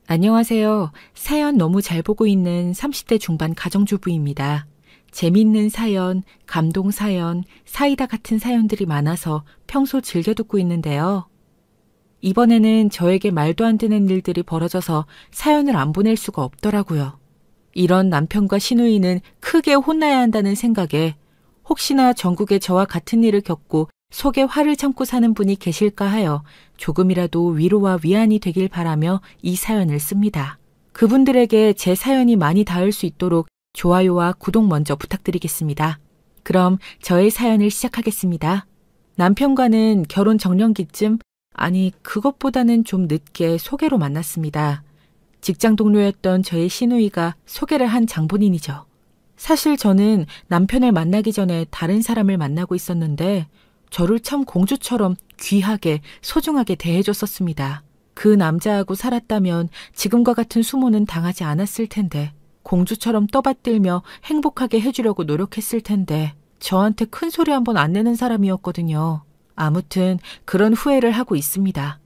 안녕하세요. 사연 너무 잘 보고 있는 30대 중반 가정주부입니다. 재미있는 사연, 감동 사연, 사이다 같은 사연들이 많아서 평소 즐겨 듣고 있는데요. 이번에는 저에게 말도 안 되는 일들이 벌어져서 사연을 안 보낼 수가 없더라고요. 이런 남편과 시누이는 크게 혼나야 한다는 생각에 혹시나 전국에 저와 같은 일을 겪고 속에 화를 참고 사는 분이 계실까 하여 조금이라도 위로와 위안이 되길 바라며 이 사연을 씁니다. 그분들에게 제 사연이 많이 닿을 수 있도록 좋아요와 구독 먼저 부탁드리겠습니다. 그럼 저의 사연을 시작하겠습니다. 남편과는 결혼 정년기쯤, 아니 그것보다는 좀 늦게 소개로 만났습니다. 직장 동료였던 저의 시누이가 소개를 한 장본인이죠. 사실 저는 남편을 만나기 전에 다른 사람을 만나고 있었는데 저를 참 공주처럼 귀하게 소중하게 대해줬었습니다. 그 남자하고 살았다면 지금과 같은 수모는 당하지 않았을 텐데 공주처럼 떠받들며 행복하게 해주려고 노력했을 텐데 저한테 큰 소리 한번 안 내는 사람이었거든요. 아무튼 그런 후회를 하고 있습니다.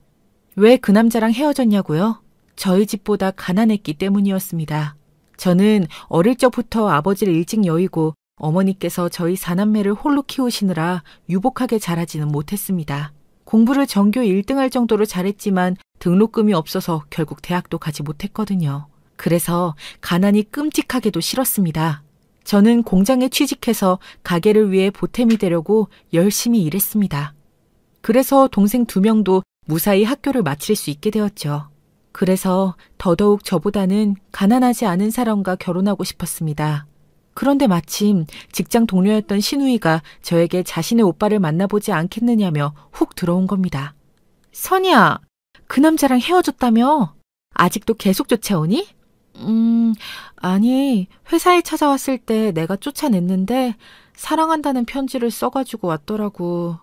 왜 그 남자랑 헤어졌냐고요? 저희 집보다 가난했기 때문이었습니다. 저는 어릴 적부터 아버지를 일찍 여의고 어머니께서 저희 사남매를 홀로 키우시느라 유복하게 자라지는 못했습니다. 공부를 전교 1등할 정도로 잘했지만 등록금이 없어서 결국 대학도 가지 못했거든요. 그래서 가난이 끔찍하게도 싫었습니다. 저는 공장에 취직해서 가게를 위해 보탬이 되려고 열심히 일했습니다. 그래서 동생 2명도 무사히 학교를 마칠 수 있게 되었죠. 그래서 더더욱 저보다는 가난하지 않은 사람과 결혼하고 싶었습니다. 그런데 마침 직장 동료였던 시누이가 저에게 자신의 오빠를 만나보지 않겠느냐며 훅 들어온 겁니다. 선이야, 그 남자랑 헤어졌다며? 아직도 계속 쫓아오니? 아니, 회사에 찾아왔을 때 내가 쫓아냈는데 사랑한다는 편지를 써가지고 왔더라고.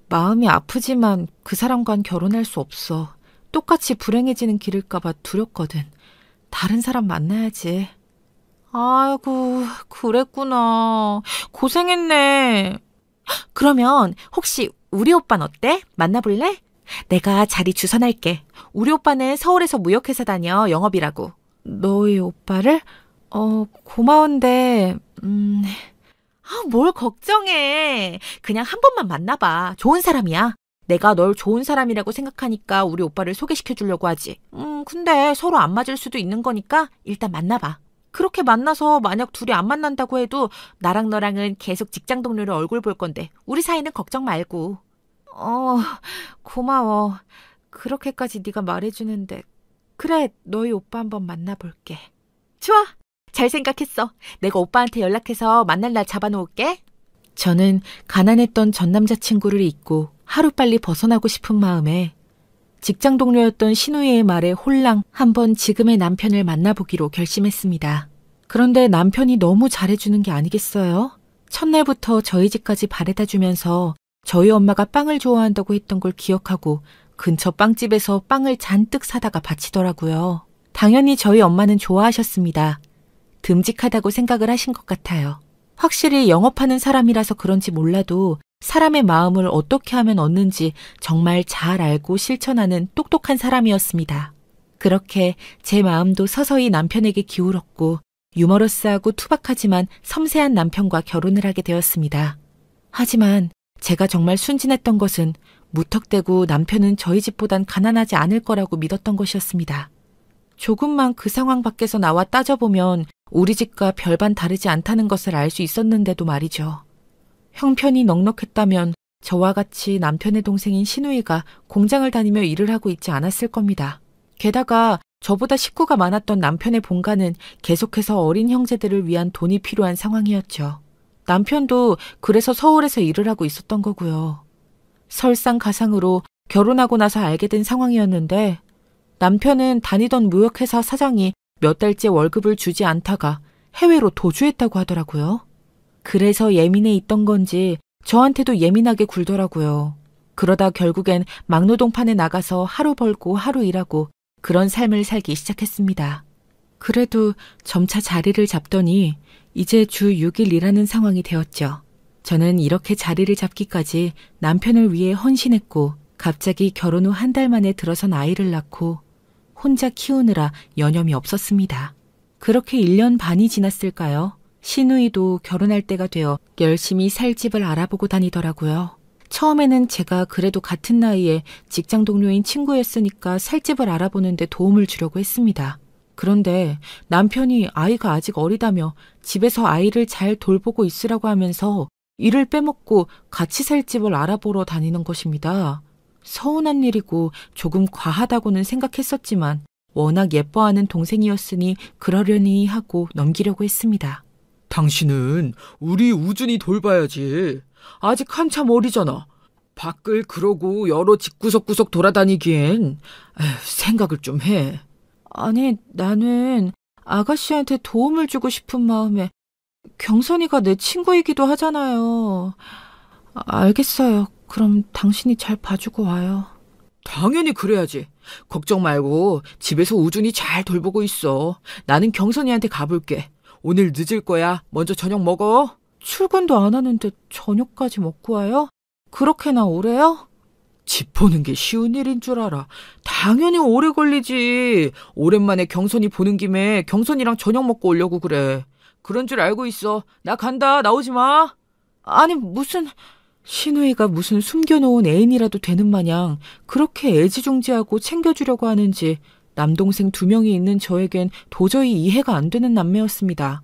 마음이 아프지만 그 사람과는 결혼할 수 없어. 똑같이 불행해지는 길일까봐 두렵거든. 다른 사람 만나야지. 아이고, 그랬구나. 고생했네. 그러면 혹시 우리 오빠는 어때? 만나볼래? 내가 자리 주선할게. 우리 오빠는 서울에서 무역회사 다녀, 영업이라고. 너희 오빠를? 고마운데, 뭘 걱정해. 그냥 한 번만 만나봐. 좋은 사람이야. 내가 널 좋은 사람이라고 생각하니까 우리 오빠를 소개시켜 주려고 하지. 근데 서로 안 맞을 수도 있는 거니까 일단 만나봐. 그렇게 만나서 만약 둘이 안 만난다고 해도 나랑 너랑은 계속 직장 동료로 얼굴 볼 건데 우리 사이는 걱정 말고. 고마워. 그렇게까지 네가 말해주는데. 그래, 너희 오빠 한번 만나볼게. 좋아. 잘 생각했어. 내가 오빠한테 연락해서 만날 날 잡아놓을게. 저는 가난했던 전 남자친구를 잊고 하루빨리 벗어나고 싶은 마음에 직장 동료였던 신우이의 말에 홀랑 한번 지금의 남편을 만나보기로 결심했습니다. 그런데 남편이 너무 잘해주는 게 아니겠어요? 첫날부터 저희 집까지 바래다 주면서 저희 엄마가 빵을 좋아한다고 했던 걸 기억하고 근처 빵집에서 빵을 잔뜩 사다가 바치더라고요. 당연히 저희 엄마는 좋아하셨습니다. 듬직하다고 생각을 하신 것 같아요. 확실히 영업하는 사람이라서 그런지 몰라도 사람의 마음을 어떻게 하면 얻는지 정말 잘 알고 실천하는 똑똑한 사람이었습니다. 그렇게 제 마음도 서서히 남편에게 기울었고 유머러스하고 투박하지만 섬세한 남편과 결혼을 하게 되었습니다. 하지만 제가 정말 순진했던 것은 무턱대고 남편은 저희 집보단 가난하지 않을 거라고 믿었던 것이었습니다. 조금만 그 상황 밖에서 나와 따져보면 우리 집과 별반 다르지 않다는 것을 알 수 있었는데도 말이죠. 형편이 넉넉했다면 저와 같이 남편의 동생인 시누이가 공장을 다니며 일을 하고 있지 않았을 겁니다. 게다가 저보다 식구가 많았던 남편의 본가는 계속해서 어린 형제들을 위한 돈이 필요한 상황이었죠. 남편도 그래서 서울에서 일을 하고 있었던 거고요. 설상가상으로 결혼하고 나서 알게 된 상황이었는데 남편은 다니던 무역회사 사장이 몇 달째 월급을 주지 않다가 해외로 도주했다고 하더라고요. 그래서 예민해 있던 건지 저한테도 예민하게 굴더라고요. 그러다 결국엔 막노동판에 나가서 하루 벌고 하루 일하고 그런 삶을 살기 시작했습니다. 그래도 점차 자리를 잡더니 이제 주 6일 일하는 상황이 되었죠. 저는 이렇게 자리를 잡기까지 남편을 위해 헌신했고 갑자기 결혼 후 한 달 만에 들어선 아이를 낳고 혼자 키우느라 여념이 없었습니다. 그렇게 1년 반이 지났을까요? 신우이도 결혼할 때가 되어 열심히 살 집을 알아보고 다니더라고요. 처음에는 제가 그래도 같은 나이에 직장 동료인 친구였으니까 살 집을 알아보는데 도움을 주려고 했습니다. 그런데 남편이 아이가 아직 어리다며 집에서 아이를 잘 돌보고 있으라고 하면서 일을 빼먹고 같이 살 집을 알아보러 다니는 것입니다. 서운한 일이고 조금 과하다고는 생각했었지만 워낙 예뻐하는 동생이었으니 그러려니 하고 넘기려고 했습니다. 당신은 우리 우준이 돌봐야지. 아직 한참 어리잖아. 밖을 그러고 여러 집 구석구석 돌아다니기엔 생각을 좀 해. 아니, 나는 아가씨한테 도움을 주고 싶은 마음에 경선이가 내 친구이기도 하잖아요. 알겠어요. 그럼 당신이 잘 봐주고 와요. 당연히 그래야지. 걱정 말고 집에서 우준이 잘 돌보고 있어. 나는 경선이한테 가볼게. 오늘 늦을 거야. 먼저 저녁 먹어. 출근도 안 하는데 저녁까지 먹고 와요? 그렇게나 오래요? 집 보는 게 쉬운 일인 줄 알아. 당연히 오래 걸리지. 오랜만에 경선이 보는 김에 경선이랑 저녁 먹고 오려고 그래. 그런 줄 알고 있어. 나 간다. 나오지 마. 아니, 신우이가 무슨 숨겨놓은 애인이라도 되는 마냥 그렇게 애지중지하고 챙겨주려고 하는지 남동생 2명이 있는 저에겐 도저히 이해가 안 되는 남매였습니다.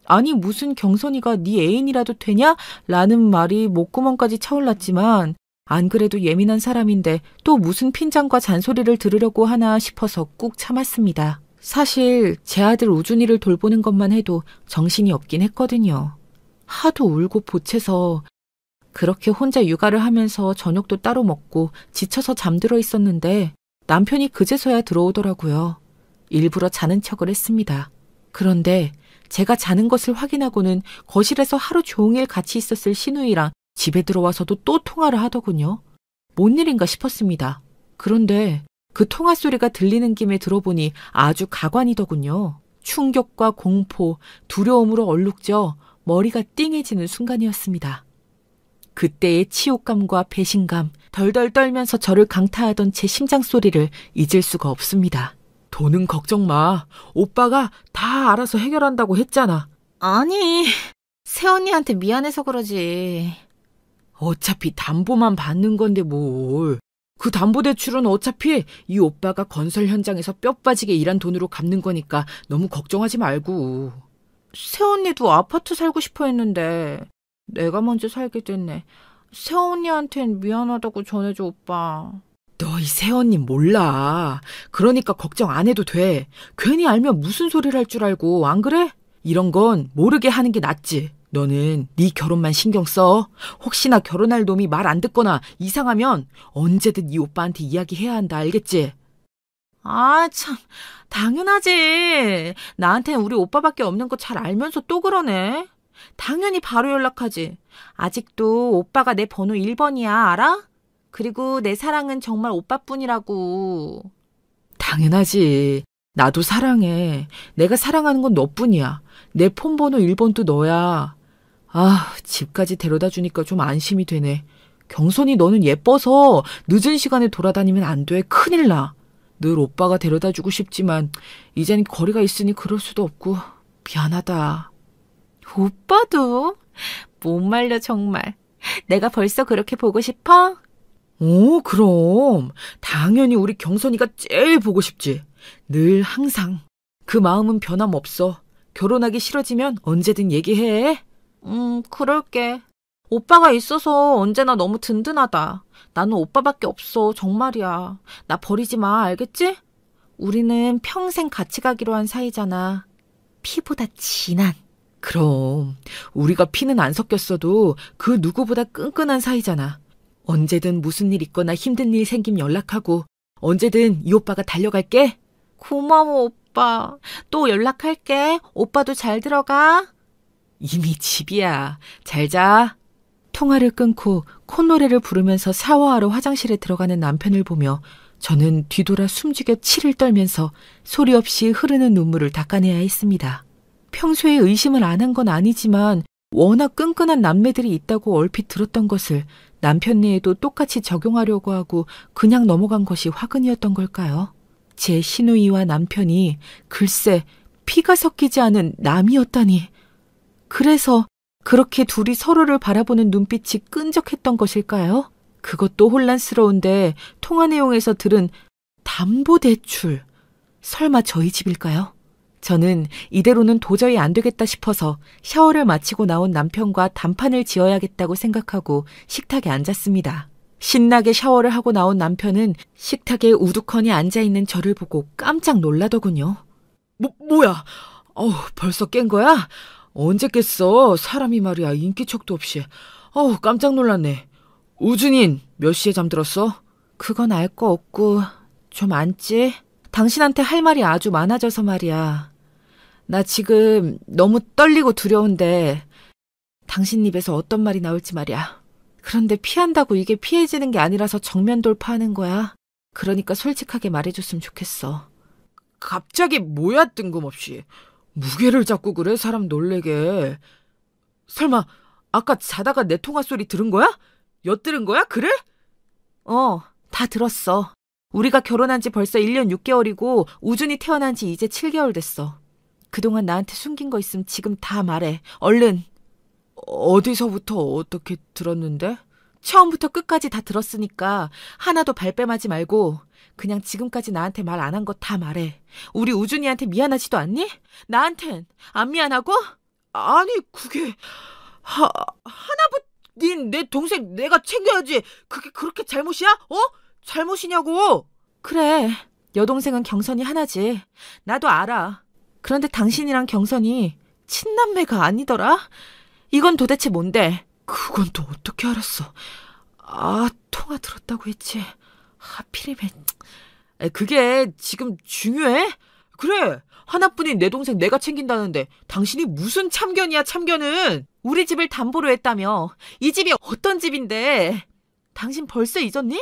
아니, 무슨 경선이가 네 애인이라도 되냐? 라는 말이 목구멍까지 차올랐지만 안 그래도 예민한 사람인데 또 무슨 핀잔과 잔소리를 들으려고 하나 싶어서 꾹 참았습니다. 사실 제 아들 우준이를 돌보는 것만 해도 정신이 없긴 했거든요. 하도 울고 보채서 그렇게 혼자 육아를 하면서 저녁도 따로 먹고 지쳐서 잠들어 있었는데 남편이 그제서야 들어오더라고요. 일부러 자는 척을 했습니다. 그런데 제가 자는 것을 확인하고는 거실에서 하루 종일 같이 있었을 신우이랑 집에 들어와서도 또 통화를 하더군요. 뭔 일인가 싶었습니다. 그런데 그 통화 소리가 들리는 김에 들어보니 아주 가관이더군요. 충격과 공포, 두려움으로 얼룩져 머리가 띵해지는 순간이었습니다. 그때의 치욕감과 배신감, 덜덜 떨면서 저를 강타하던 제 심장 소리를 잊을 수가 없습니다. 돈은 걱정 마. 오빠가 다 알아서 해결한다고 했잖아. 아니, 새언니한테 미안해서 그러지. 어차피 담보만 받는 건데 뭘. 그 담보대출은 어차피 이 오빠가 건설 현장에서 뼈 빠지게 일한 돈으로 갚는 거니까 너무 걱정하지 말고. 새언니도 아파트 살고 싶어 했는데 내가 먼저 살게 됐네. 새언니한텐 미안하다고 전해줘, 오빠. 너희 새언니 몰라. 그러니까 걱정 안 해도 돼. 괜히 알면 무슨 소리를 할 줄 알고, 안 그래? 이런 건 모르게 하는 게 낫지. 너는 네 결혼만 신경 써. 혹시나 결혼할 놈이 말 안 듣거나 이상하면 언제든 이 오빠한테 이야기해야 한다. 알겠지? 아, 참. 당연하지. 나한텐 우리 오빠밖에 없는 거 잘 알면서 또 그러네. 당연히 바로 연락하지. 아직도 오빠가 내 번호 1번이야, 알아? 그리고 내 사랑은 정말 오빠뿐이라고. 당연하지. 나도 사랑해. 내가 사랑하는 건 너뿐이야. 내 폰번호 1번도 너야. 아, 집까지 데려다 주니까 좀 안심이 되네. 경선이 너는 예뻐서 늦은 시간에 돌아다니면 안 돼. 큰일 나. 늘 오빠가 데려다 주고 싶지만 이젠 거리가 있으니 그럴 수도 없고 미안하다. 오빠도? 못 말려 정말. 내가 벌써 그렇게 보고 싶어? 오, 그럼. 당연히 우리 경선이가 제일 보고 싶지. 늘 항상. 그 마음은 변함없어. 결혼하기 싫어지면 언제든 얘기해. 그럴게. 오빠가 있어서 언제나 너무 든든하다. 나는 오빠밖에 없어, 정말이야. 나 버리지 마, 알겠지? 우리는 평생 같이 가기로 한 사이잖아. 피보다 진한. 그럼 우리가 피는 안 섞였어도 그 누구보다 끈끈한 사이잖아. 언제든 무슨 일 있거나 힘든 일 생기면 연락하고 언제든 이 오빠가 달려갈게. 고마워, 오빠. 또 연락할게. 오빠도 잘 들어가. 이미 집이야. 잘 자. 통화를 끊고 콧노래를 부르면서 샤워하러 화장실에 들어가는 남편을 보며 저는 뒤돌아 숨죽여 치를 떨면서 소리 없이 흐르는 눈물을 닦아내야 했습니다. 평소에 의심을 안 한 건 아니지만 워낙 끈끈한 남매들이 있다고 얼핏 들었던 것을 남편네에도 똑같이 적용하려고 하고 그냥 넘어간 것이 화근이었던 걸까요? 제 시누이와 남편이 글쎄 피가 섞이지 않은 남이었다니. 그래서 그렇게 둘이 서로를 바라보는 눈빛이 끈적했던 것일까요? 그것도 혼란스러운데 통화 내용에서 들은 담보대출. 설마 저희 집일까요? 저는 이대로는 도저히 안 되겠다 싶어서 샤워를 마치고 나온 남편과 단판을 지어야겠다고 생각하고 식탁에 앉았습니다. 신나게 샤워를 하고 나온 남편은 식탁에 우두커니 앉아있는 저를 보고 깜짝 놀라더군요. 뭐야? 벌써 깬 거야? 언제 깼어? 사람이 말이야, 인기척도 없이. 깜짝 놀랐네. 우준인, 몇 시에 잠들었어? 그건 알 거 없고 좀 앉지? 당신한테 할 말이 아주 많아져서 말이야. 나 지금 너무 떨리고 두려운데 당신 입에서 어떤 말이 나올지 말이야. 그런데 피한다고 이게 피해지는 게 아니라서 정면 돌파하는 거야. 그러니까 솔직하게 말해줬으면 좋겠어. 갑자기 뭐야, 뜬금없이. 무게를 잡고 그래, 사람 놀래게. 설마 아까 자다가 내 통화 소리 들은 거야? 엿들은 거야? 그래? 다 들었어. 우리가 결혼한 지 벌써 1년 6개월이고 우준이 태어난 지 이제 7개월 됐어. 그동안 나한테 숨긴 거 있으면 지금 다 말해. 얼른. 어디서부터 어떻게 들었는데? 처음부터 끝까지 다 들었으니까 하나도 발뺌하지 말고 그냥 지금까지 나한테 말 안 한 거 다 말해. 우리 우준이한테 미안하지도 않니? 나한텐 안 미안하고? 아니, 그게 하나부터 내 동생 내가 챙겨야지. 그게 그렇게 잘못이야? 잘못이냐고. 그래, 여동생은 경선이 하나지. 나도 알아. 그런데 당신이랑 경선이 친남매가 아니더라? 이건 도대체 뭔데? 그건 또 어떻게 알았어? 통화 들었다고 했지. 하필이면. 그게 지금 중요해? 그래, 하나뿐인 내 동생 내가 챙긴다는데 당신이 무슨 참견이야, 참견은. 우리 집을 담보로 했다며. 이 집이 어떤 집인데. 당신 벌써 잊었니?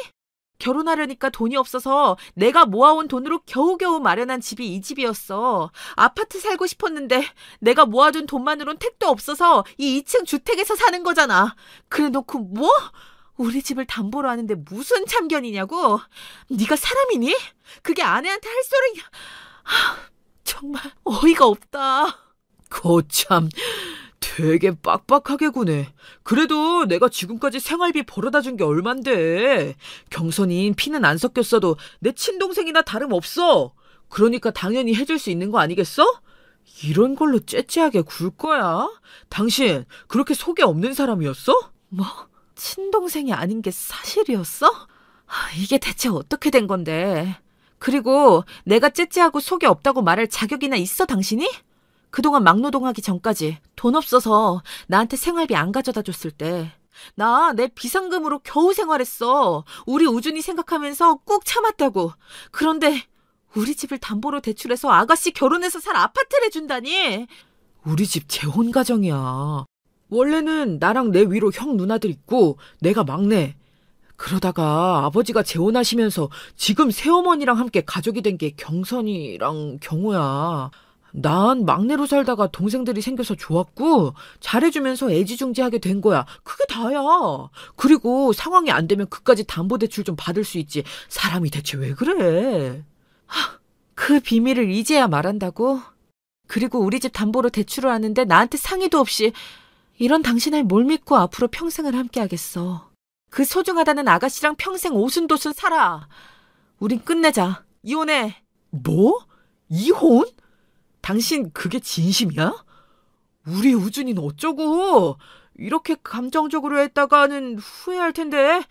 결혼하려니까 돈이 없어서 내가 모아온 돈으로 겨우겨우 마련한 집이 이 집이었어. 아파트 살고 싶었는데 내가 모아둔 돈만으론 택도 없어서 이 2층 주택에서 사는 거잖아. 그래놓고 뭐? 우리 집을 담보로 하는데 무슨 참견이냐고? 네가 사람이니? 그게 아내한테 할 소리냐? 정말 어이가 없다. 거참, 되게 빡빡하게 구네. 그래도 내가 지금까지 생활비 벌어다 준 게 얼만데. 경선인 피는 안 섞였어도 내 친동생이나 다름없어. 그러니까 당연히 해줄 수 있는 거 아니겠어? 이런 걸로 째째하게 굴 거야? 당신 그렇게 속이 없는 사람이었어? 뭐? 친동생이 아닌 게 사실이었어? 이게 대체 어떻게 된 건데? 그리고 내가 째째하고 속이 없다고 말할 자격이나 있어, 당신이? 그동안 막노동하기 전까지 돈 없어서 나한테 생활비 안 가져다 줬을 때 나 내 비상금으로 겨우 생활했어. 우리 우준이 생각하면서 꾹 참았다고. 그런데 우리 집을 담보로 대출해서 아가씨 결혼해서 살 아파트를 준다니. 우리 집 재혼 가정이야. 원래는 나랑 내 위로 형 누나들 있고 내가 막내. 그러다가 아버지가 재혼하시면서 지금 새어머니랑 함께 가족이 된 게 경선이랑 경호야. 난 막내로 살다가 동생들이 생겨서 좋았고 잘해주면서 애지중지하게 된 거야. 그게 다야. 그리고 상황이 안 되면 그까지 담보대출 좀 받을 수 있지. 사람이 대체 왜 그래? 그 비밀을 이제야 말한다고? 그리고 우리 집 담보로 대출을 하는데 나한테 상의도 없이. 이런 당신을 뭘 믿고 앞으로 평생을 함께하겠어. 그 소중하다는 아가씨랑 평생 오순도순 살아. 우린 끝내자. 이혼해. 뭐? 이혼? 당신 그게 진심이야? 우리 우준이는 어쩌고? 이렇게 감정적으로 했다가는 후회할 텐데.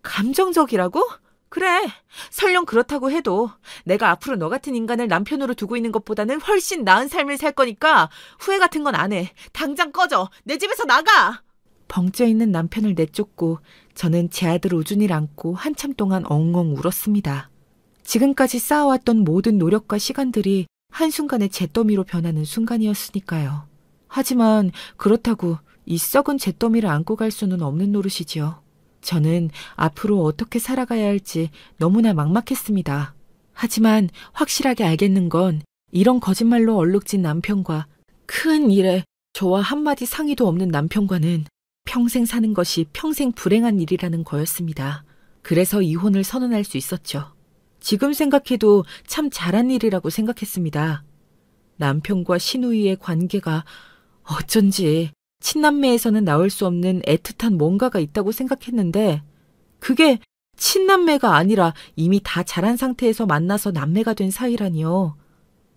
감정적이라고? 그래, 설령 그렇다고 해도 내가 앞으로 너 같은 인간을 남편으로 두고 있는 것보다는 훨씬 나은 삶을 살 거니까 후회 같은 건 안 해. 당장 꺼져. 내 집에서 나가. 벙쪄 있는 남편을 내쫓고 저는 제 아들 우준이를 안고 한참 동안 엉엉 울었습니다. 지금까지 쌓아왔던 모든 노력과 시간들이 한순간에 잿더미로 변하는 순간이었으니까요. 하지만 그렇다고 이 썩은 잿더미를 안고 갈 수는 없는 노릇이지요. 저는 앞으로 어떻게 살아가야 할지 너무나 막막했습니다. 하지만 확실하게 알겠는 건 이런 거짓말로 얼룩진 남편과 큰 일에 저와 한마디 상의도 없는 남편과는 평생 사는 것이 평생 불행한 일이라는 거였습니다. 그래서 이혼을 선언할 수 있었죠. 지금 생각해도 참 잘한 일이라고 생각했습니다. 남편과 시누이의 관계가 어쩐지 친남매에서는 나올 수 없는 애틋한 뭔가가 있다고 생각했는데 그게 친남매가 아니라 이미 다 자란 상태에서 만나서 남매가 된 사이라니요.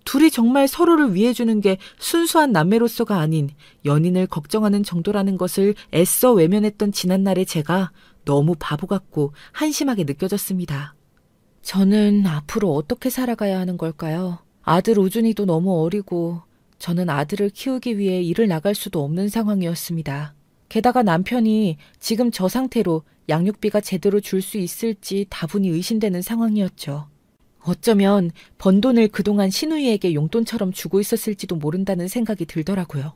둘이 정말 서로를 위해주는 게 순수한 남매로서가 아닌 연인을 걱정하는 정도라는 것을 애써 외면했던 지난날의 제가 너무 바보 같고 한심하게 느껴졌습니다. 저는 앞으로 어떻게 살아가야 하는 걸까요? 아들 우준이도 너무 어리고 저는 아들을 키우기 위해 일을 나갈 수도 없는 상황이었습니다. 게다가 남편이 지금 저 상태로 양육비가 제대로 줄 수 있을지 다분히 의심되는 상황이었죠. 어쩌면 번 돈을 그동안 시누이에게 용돈처럼 주고 있었을지도 모른다는 생각이 들더라고요.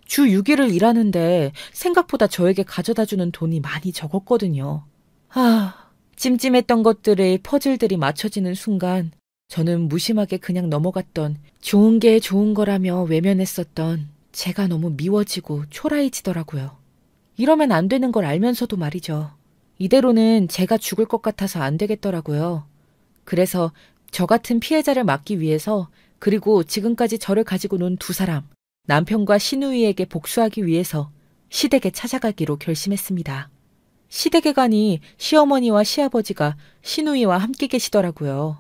주 6일을 일하는데 생각보다 저에게 가져다주는 돈이 많이 적었거든요. 찜찜했던 것들의 퍼즐들이 맞춰지는 순간 저는 무심하게 그냥 넘어갔던 좋은 게 좋은 거라며 외면했었던 제가 너무 미워지고 초라해지더라고요. 이러면 안 되는 걸 알면서도 말이죠. 이대로는 제가 죽을 것 같아서 안 되겠더라고요. 그래서 저 같은 피해자를 막기 위해서 그리고 지금까지 저를 가지고 논 두 사람, 남편과 시누이에게 복수하기 위해서 시댁에 찾아가기로 결심했습니다. 시댁에 가니 시어머니와 시아버지가 시누이와 함께 계시더라고요.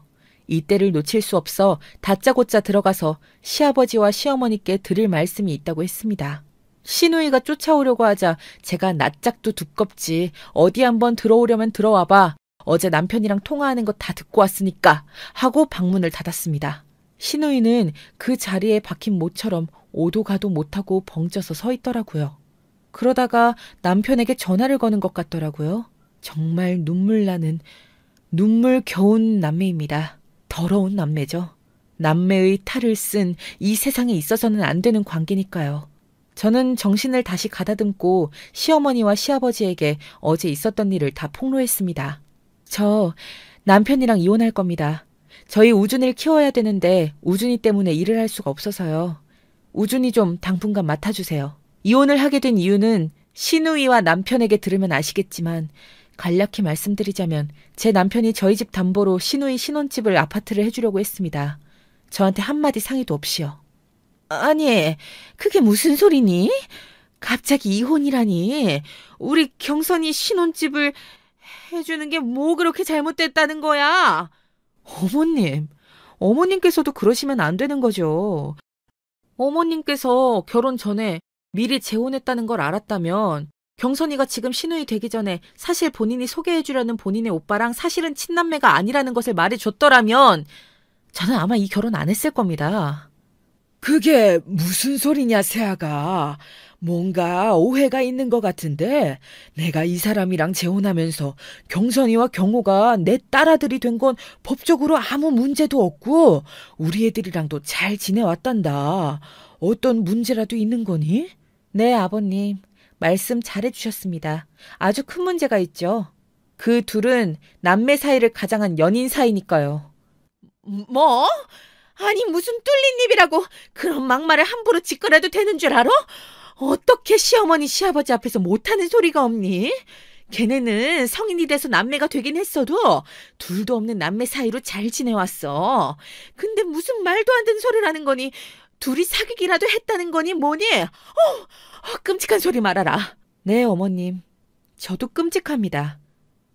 이때를 놓칠 수 없어 다짜고짜 들어가서 시아버지와 시어머니께 드릴 말씀이 있다고 했습니다. 시누이가 쫓아오려고 하자 제가 낯짝도 두껍지 어디 한번 들어오려면 들어와봐. 어제 남편이랑 통화하는 거 다 듣고 왔으니까 하고 방문을 닫았습니다. 시누이는 그 자리에 박힌 모처럼 오도 가도 못하고 벙쪄서 서 있더라고요. 그러다가 남편에게 전화를 거는 것 같더라고요. 정말 눈물나는 눈물겨운 남매입니다. 더러운 남매죠. 남매의 탈을 쓴 이 세상에 있어서는 안 되는 관계니까요. 저는 정신을 다시 가다듬고 시어머니와 시아버지에게 어제 있었던 일을 다 폭로했습니다. 저 남편이랑 이혼할 겁니다. 저희 우준이를 키워야 되는데 우준이 때문에 일을 할 수가 없어서요. 우준이 좀 당분간 맡아주세요. 이혼을 하게 된 이유는 시누이와 남편에게 들으면 아시겠지만 간략히 말씀드리자면 제 남편이 저희 집 담보로 시누이 신혼집을 아파트를 해주려고 했습니다. 저한테 한마디 상의도 없이요. 아니, 그게 무슨 소리니? 갑자기 이혼이라니. 우리 경선이 신혼집을 해주는 게 뭐 그렇게 잘못됐다는 거야? 어머님께서도 그러시면 안 되는 거죠. 어머님께서 결혼 전에 미리 재혼했다는 걸 알았다면 경선이가 지금 시누이 되기 전에 사실 본인이 소개해주려는 본인의 오빠랑 사실은 친남매가 아니라는 것을 말해줬더라면 저는 아마 이 결혼 안 했을 겁니다. 그게 무슨 소리냐, 세아가. 뭔가 오해가 있는 것 같은데 내가 이 사람이랑 재혼하면서 경선이와 경호가 내 딸아들이 된 건 법적으로 아무 문제도 없고 우리 애들이랑도 잘 지내왔단다. 어떤 문제라도 있는 거니? 네, 아버님. 말씀 잘해주셨습니다. 아주 큰 문제가 있죠. 그 둘은 남매 사이를 가장한 연인 사이니까요. 뭐? 아니 무슨 뚫린 입이라고 그런 막말을 함부로 짓거려도 되는 줄 알아? 어떻게 시어머니 시아버지 앞에서 못하는 소리가 없니? 걔네는 성인이 돼서 남매가 되긴 했어도 둘도 없는 남매 사이로 잘 지내왔어. 근데 무슨 말도 안 되는 소리를 하는 거니? 둘이 사귀기라도 했다는 거니 뭐니? 끔찍한 소리 말아라. 네, 어머님. 저도 끔찍합니다.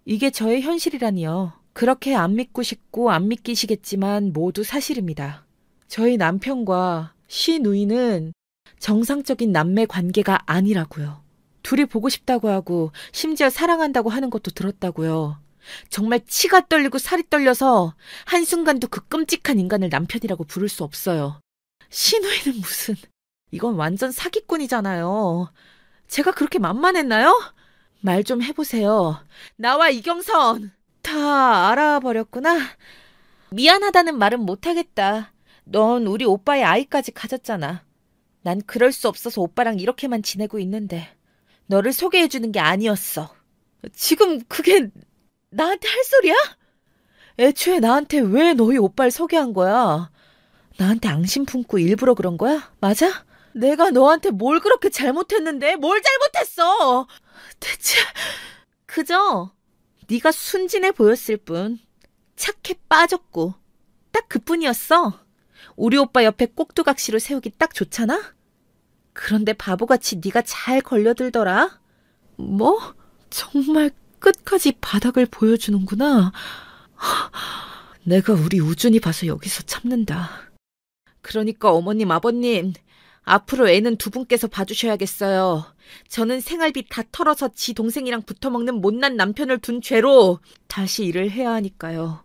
이게 저의 현실이라니요. 그렇게 안 믿고 싶고 안 믿기시겠지만 모두 사실입니다. 저희 남편과 시누이는 정상적인 남매 관계가 아니라고요. 둘이 보고 싶다고 하고 심지어 사랑한다고 하는 것도 들었다고요. 정말 치가 떨리고 살이 떨려서 한순간도 그 끔찍한 인간을 남편이라고 부를 수 없어요. 시누이는 무슨, 이건 완전 사기꾼이잖아요. 제가 그렇게 만만했나요? 말 좀 해보세요. 나와 이경선 다 알아버렸구나. 미안하다는 말은 못하겠다. 넌 우리 오빠의 아이까지 가졌잖아. 난 그럴 수 없어서 오빠랑 이렇게만 지내고 있는데 너를 소개해주는 게 아니었어. 지금 그게 나한테 할 소리야? 애초에 나한테 왜 너희 오빠를 소개한 거야? 나한테 앙심 품고 일부러 그런 거야? 맞아? 내가 너한테 뭘 그렇게 잘못했는데? 뭘 잘못했어? 대체 그저 네가 순진해 보였을 뿐 착해 빠졌고 딱 그뿐이었어. 우리 오빠 옆에 꼭두각시로 세우기 딱 좋잖아? 그런데 바보같이 네가 잘 걸려들더라. 뭐? 정말 끝까지 바닥을 보여주는구나. 내가 우리 우준이 봐서 여기서 참는다. 그러니까 어머님, 아버님, 앞으로 애는 두 분께서 봐주셔야겠어요. 저는 생활비 다 털어서 지 동생이랑 붙어먹는 못난 남편을 둔 죄로 다시 일을 해야 하니까요.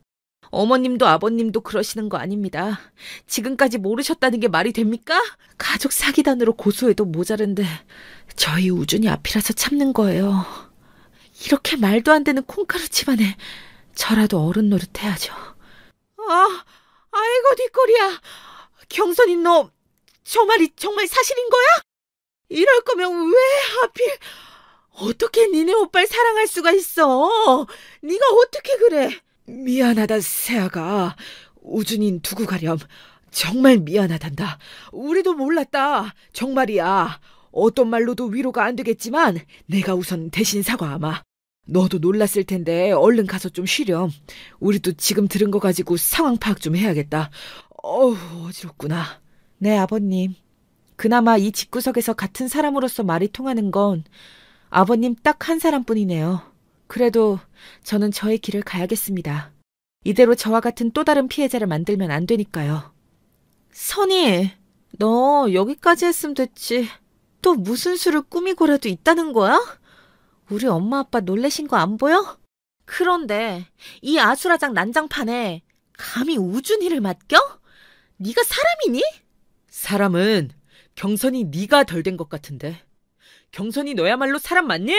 어머님도 아버님도 그러시는 거 아닙니다. 지금까지 모르셨다는 게 말이 됩니까? 가족 사기단으로 고소해도 모자른데 저희 우준이 앞이라서 참는 거예요. 이렇게 말도 안 되는 콩가루 집안에 저라도 어른 노릇해야죠. 아이고 뒷골이야. 경선이 너 저 말이 정말 사실인 거야? 이럴 거면 왜 하필 어떻게 니네 오빠를 사랑할 수가 있어? 네가 어떻게 그래? 미안하다 세아가. 우준인 두고 가렴. 정말 미안하단다. 우리도 몰랐다. 정말이야. 어떤 말로도 위로가 안 되겠지만 내가 우선 대신 사과하마. 너도 놀랐을 텐데 얼른 가서 좀 쉬렴. 우리도 지금 들은 거 가지고 상황 파악 좀 해야겠다. 어지럽구나. 네, 아버님. 그나마 이 집구석에서 같은 사람으로서 말이 통하는 건 아버님 딱 한 사람뿐이네요. 그래도 저는 저의 길을 가야겠습니다. 이대로 저와 같은 또 다른 피해자를 만들면 안 되니까요. 선희, 너 여기까지 했으면 됐지. 또 무슨 수를 꾸미고라도 있다는 거야? 우리 엄마 아빠 놀래신 거 안 보여? 그런데 이 아수라장 난장판에 감히 우준이를 맡겨? 네가 사람이니? 사람은 경선이 네가 덜 된 것 같은데. 경선이 너야말로 사람 맞니?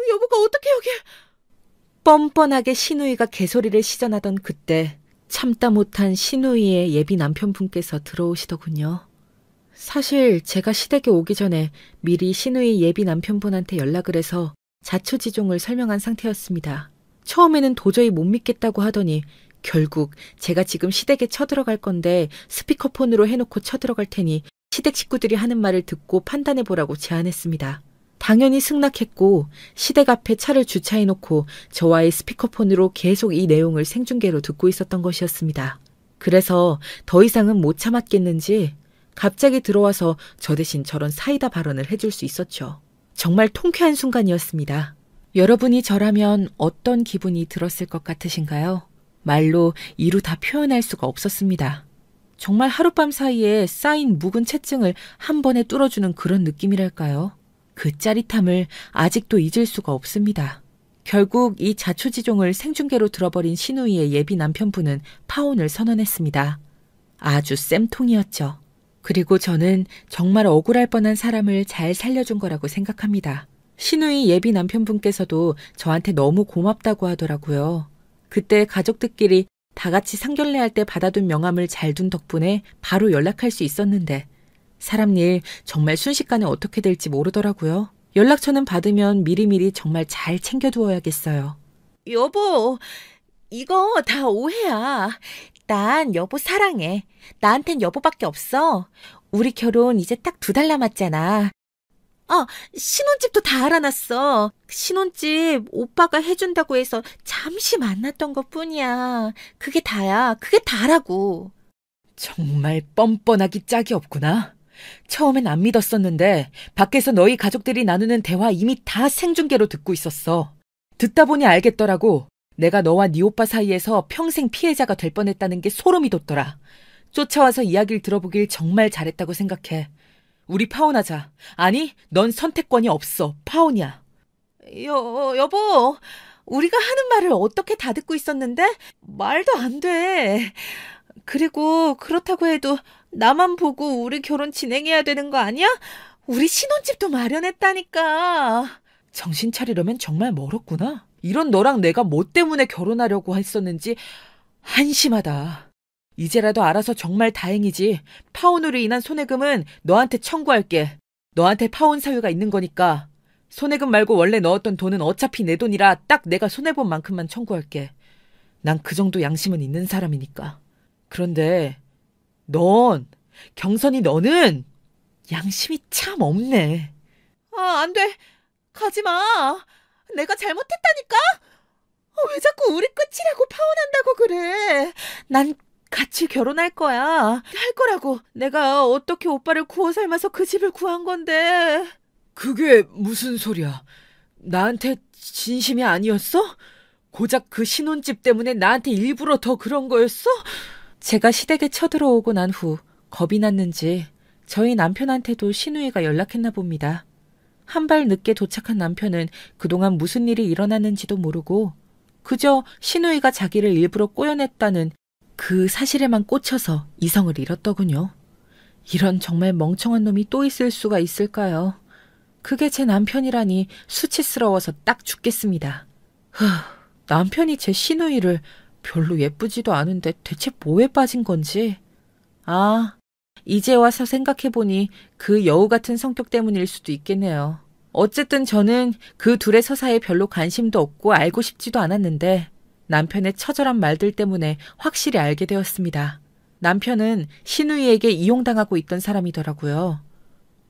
여보가 어떻게 여기? 뻔뻔하게 신우이가 개소리를 시전하던 그때 참다 못한 신우이의 예비 남편분께서 들어오시더군요. 사실 제가 시댁에 오기 전에 미리 신우이 예비 남편분한테 연락을 해서 자초지종을 설명한 상태였습니다. 처음에는 도저히 못 믿겠다고 하더니 결국 제가 지금 시댁에 쳐들어갈 건데 스피커폰으로 해놓고 쳐들어갈 테니 시댁 식구들이 하는 말을 듣고 판단해보라고 제안했습니다. 당연히 승낙했고 시댁 앞에 차를 주차해놓고 저와의 스피커폰으로 계속 이 내용을 생중계로 듣고 있었던 것이었습니다. 그래서 더 이상은 못 참았겠는지 갑자기 들어와서 저 대신 저런 사이다 발언을 해줄 수 있었죠. 정말 통쾌한 순간이었습니다. 여러분이 저라면 어떤 기분이 들었을 것 같으신가요? 말로 이루 다 표현할 수가 없었습니다. 정말 하룻밤 사이에 쌓인 묵은 채증을 한 번에 뚫어주는 그런 느낌이랄까요? 그 짜릿함을 아직도 잊을 수가 없습니다. 결국 이 자초지종을 생중계로 들어버린 신우이의 예비 남편분은 파혼을 선언했습니다. 아주 쌤통이었죠. 그리고 저는 정말 억울할 뻔한 사람을 잘 살려준 거라고 생각합니다. 신우이 예비 남편분께서도 저한테 너무 고맙다고 하더라고요. 그때 가족들끼리 다 같이 상견례할 때 받아둔 명함을 잘 둔 덕분에 바로 연락할 수 있었는데 사람 일 정말 순식간에 어떻게 될지 모르더라고요. 연락처는 받으면 미리미리 정말 잘 챙겨두어야겠어요. 여보, 이거 다 오해야. 난 여보 사랑해. 나한텐 여보밖에 없어. 우리 결혼 이제 딱 2달 남았잖아. 신혼집도 다 알아놨어. 신혼집 오빠가 해준다고 해서 잠시 만났던 것뿐이야. 그게 다야. 그게 다라고. 정말 뻔뻔하기 짝이 없구나. 처음엔 안 믿었었는데 밖에서 너희 가족들이 나누는 대화 이미 다 생중계로 듣고 있었어. 듣다 보니 알겠더라고. 내가 너와 네 오빠 사이에서 평생 피해자가 될 뻔했다는 게 소름이 돋더라. 쫓아와서 이야기를 들어보길 정말 잘했다고 생각해. 우리 파혼하자. 아니, 넌 선택권이 없어. 파혼이야. 여보, 우리가 하는 말을 어떻게 다 듣고 있었는데? 말도 안 돼. 그리고 그렇다고 해도 나만 보고 우리 결혼 진행해야 되는 거 아니야? 우리 신혼집도 마련했다니까. 정신 차리려면 정말 멀었구나. 이런 너랑 내가 뭐 때문에 결혼하려고 했었는지 한심하다. 이제라도 알아서 정말 다행이지. 파혼으로 인한 손해금은 너한테 청구할게. 너한테 파혼 사유가 있는 거니까. 손해금 말고 원래 넣었던 돈은 어차피 내 돈이라 딱 내가 손해본 만큼만 청구할게. 난 그 정도 양심은 있는 사람이니까. 그런데 경선이 너는 양심이 참 없네. 안 돼. 가지 마. 내가 잘못했다니까. 왜 자꾸 우리 끝이라고 파혼한다고 그래? 난 같이 결혼할 거야. 할 거라고. 내가 어떻게 오빠를 구워 삶아서 그 집을 구한 건데. 그게 무슨 소리야? 나한테 진심이 아니었어? 고작 그 신혼집 때문에 나한테 일부러 더 그런 거였어? 제가 시댁에 쳐들어오고 난 후 겁이 났는지 저희 남편한테도 신우이가 연락했나 봅니다. 한 발 늦게 도착한 남편은 그동안 무슨 일이 일어났는지도 모르고 그저 신우이가 자기를 일부러 꼬여냈다는 그 사실에만 꽂혀서 이성을 잃었더군요. 이런 정말 멍청한 놈이 또 있을 수가 있을까요? 그게 제 남편이라니 수치스러워서 딱 죽겠습니다. 남편이 제 신우이를 별로 예쁘지도 않은데 대체 뭐에 빠진 건지. 아, 이제 와서 생각해보니 그 여우 같은 성격 때문일 수도 있겠네요. 어쨌든 저는 그 둘의 서사에 별로 관심도 없고 알고 싶지도 않았는데 남편의 처절한 말들 때문에 확실히 알게 되었습니다. 남편은 신우이에게 이용당하고 있던 사람이더라고요.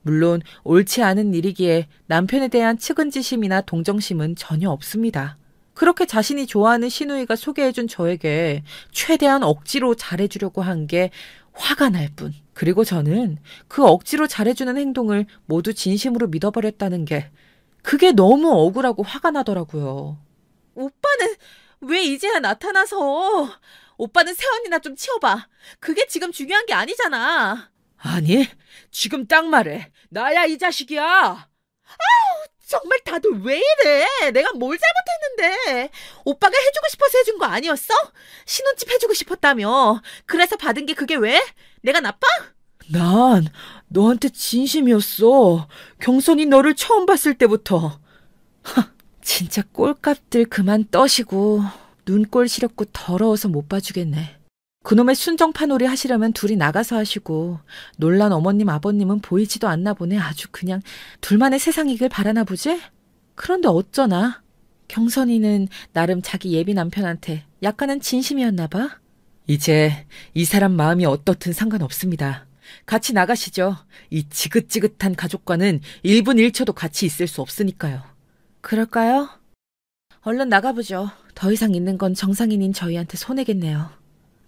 물론 옳지 않은 일이기에 남편에 대한 측은지심이나 동정심은 전혀 없습니다. 그렇게 자신이 좋아하는 신우이가 소개해준 저에게 최대한 억지로 잘해주려고 한 게 화가 날 뿐. 그리고 저는 그 억지로 잘해주는 행동을 모두 진심으로 믿어버렸다는 게 그게 너무 억울하고 화가 나더라고요. 오빠는 왜 이제야 나타나서? 오빠는 세원이나 좀 치워봐. 그게 지금 중요한 게 아니잖아. 아니, 지금 딱 말해. 나야 이 자식이야. 정말 다들 왜 이래? 내가 뭘 잘못했는데? 오빠가 해주고 싶어서 해준 거 아니었어? 신혼집 해주고 싶었다며. 그래서 받은 게 그게 왜? 내가 나빠? 난 너한테 진심이었어. 경선이 너를 처음 봤을 때부터. 진짜 꼴값들 그만 떠시고 눈꼴 시렵고 더러워서 못 봐주겠네. 그놈의 순정파놀이 하시려면 둘이 나가서 하시고 놀란 어머님 아버님은 보이지도 않나 보네. 아주 그냥 둘만의 세상이길 바라나 보지? 그런데 어쩌나 경선이는 나름 자기 예비 남편한테 약간은 진심이었나 봐. 이제 이 사람 마음이 어떻든 상관없습니다. 같이 나가시죠. 이 지긋지긋한 가족과는 1분 1초도 같이 있을 수 없으니까요. 그럴까요? 얼른 나가보죠. 더 이상 있는 건 정상인인 저희한테 손해겠네요.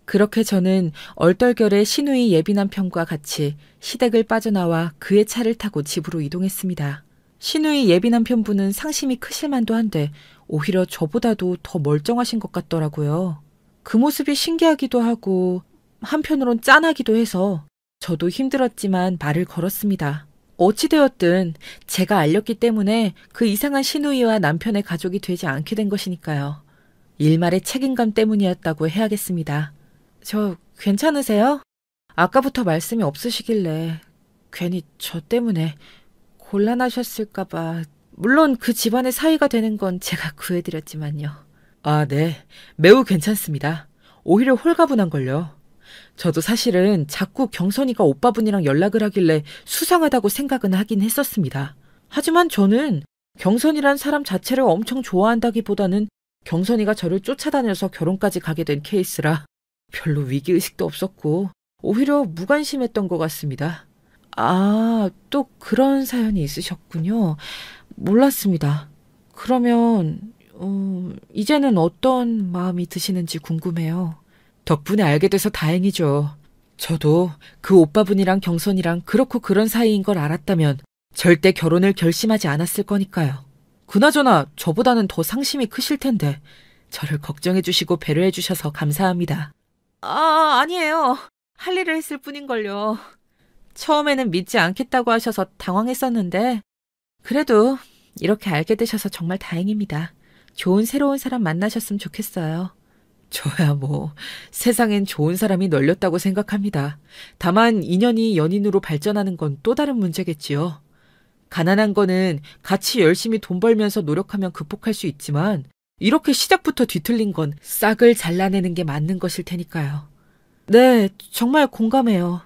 그렇게 저는 얼떨결에 신우이 예비 남편과 같이 시댁을 빠져나와 그의 차를 타고 집으로 이동했습니다. 신우이 예비 남편분은 상심이 크실 만도 한데 오히려 저보다도 더 멀쩡하신 것 같더라고요. 그 모습이 신기하기도 하고 한편으론 짠하기도 해서 저도 힘들었지만 말을 걸었습니다. 어찌되었든 제가 알렸기 때문에 그 이상한 신우이와 남편의 가족이 되지 않게 된 것이니까요. 일말의 책임감 때문이었다고 해야겠습니다. 저 괜찮으세요? 아까부터 말씀이 없으시길래 괜히 저 때문에 곤란하셨을까봐. 물론 그 집안의 사위가 되는 건 제가 구해드렸지만요. 아, 네. 매우 괜찮습니다. 오히려 홀가분한걸요. 저도 사실은 자꾸 경선이가 오빠분이랑 연락을 하길래 수상하다고 생각은 하긴 했었습니다. 하지만 저는 경선이란 사람 자체를 엄청 좋아한다기보다는 경선이가 저를 쫓아다녀서 결혼까지 가게 된 케이스라 별로 위기의식도 없었고 오히려 무관심했던 것 같습니다. 아, 또 그런 사연이 있으셨군요. 몰랐습니다. 그러면 이제는 어떤 마음이 드시는지 궁금해요. 덕분에 알게 돼서 다행이죠. 저도 그 오빠분이랑 경선이랑 그렇고 그런 사이인 걸 알았다면 절대 결혼을 결심하지 않았을 거니까요. 그나저나 저보다는 더 상심이 크실 텐데 저를 걱정해 주시고 배려해 주셔서 감사합니다. 아니에요. 할 일을 했을 뿐인걸요. 처음에는 믿지 않겠다고 하셔서 당황했었는데 그래도 이렇게 알게 되셔서 정말 다행입니다. 좋은 새로운 사람 만나셨으면 좋겠어요. 저야 뭐 세상엔 좋은 사람이 널렸다고 생각합니다. 다만 인연이 연인으로 발전하는 건 또 다른 문제겠지요. 가난한 거는 같이 열심히 돈 벌면서 노력하면 극복할 수 있지만 이렇게 시작부터 뒤틀린 건 싹을 잘라내는 게 맞는 것일 테니까요. 네, 정말 공감해요.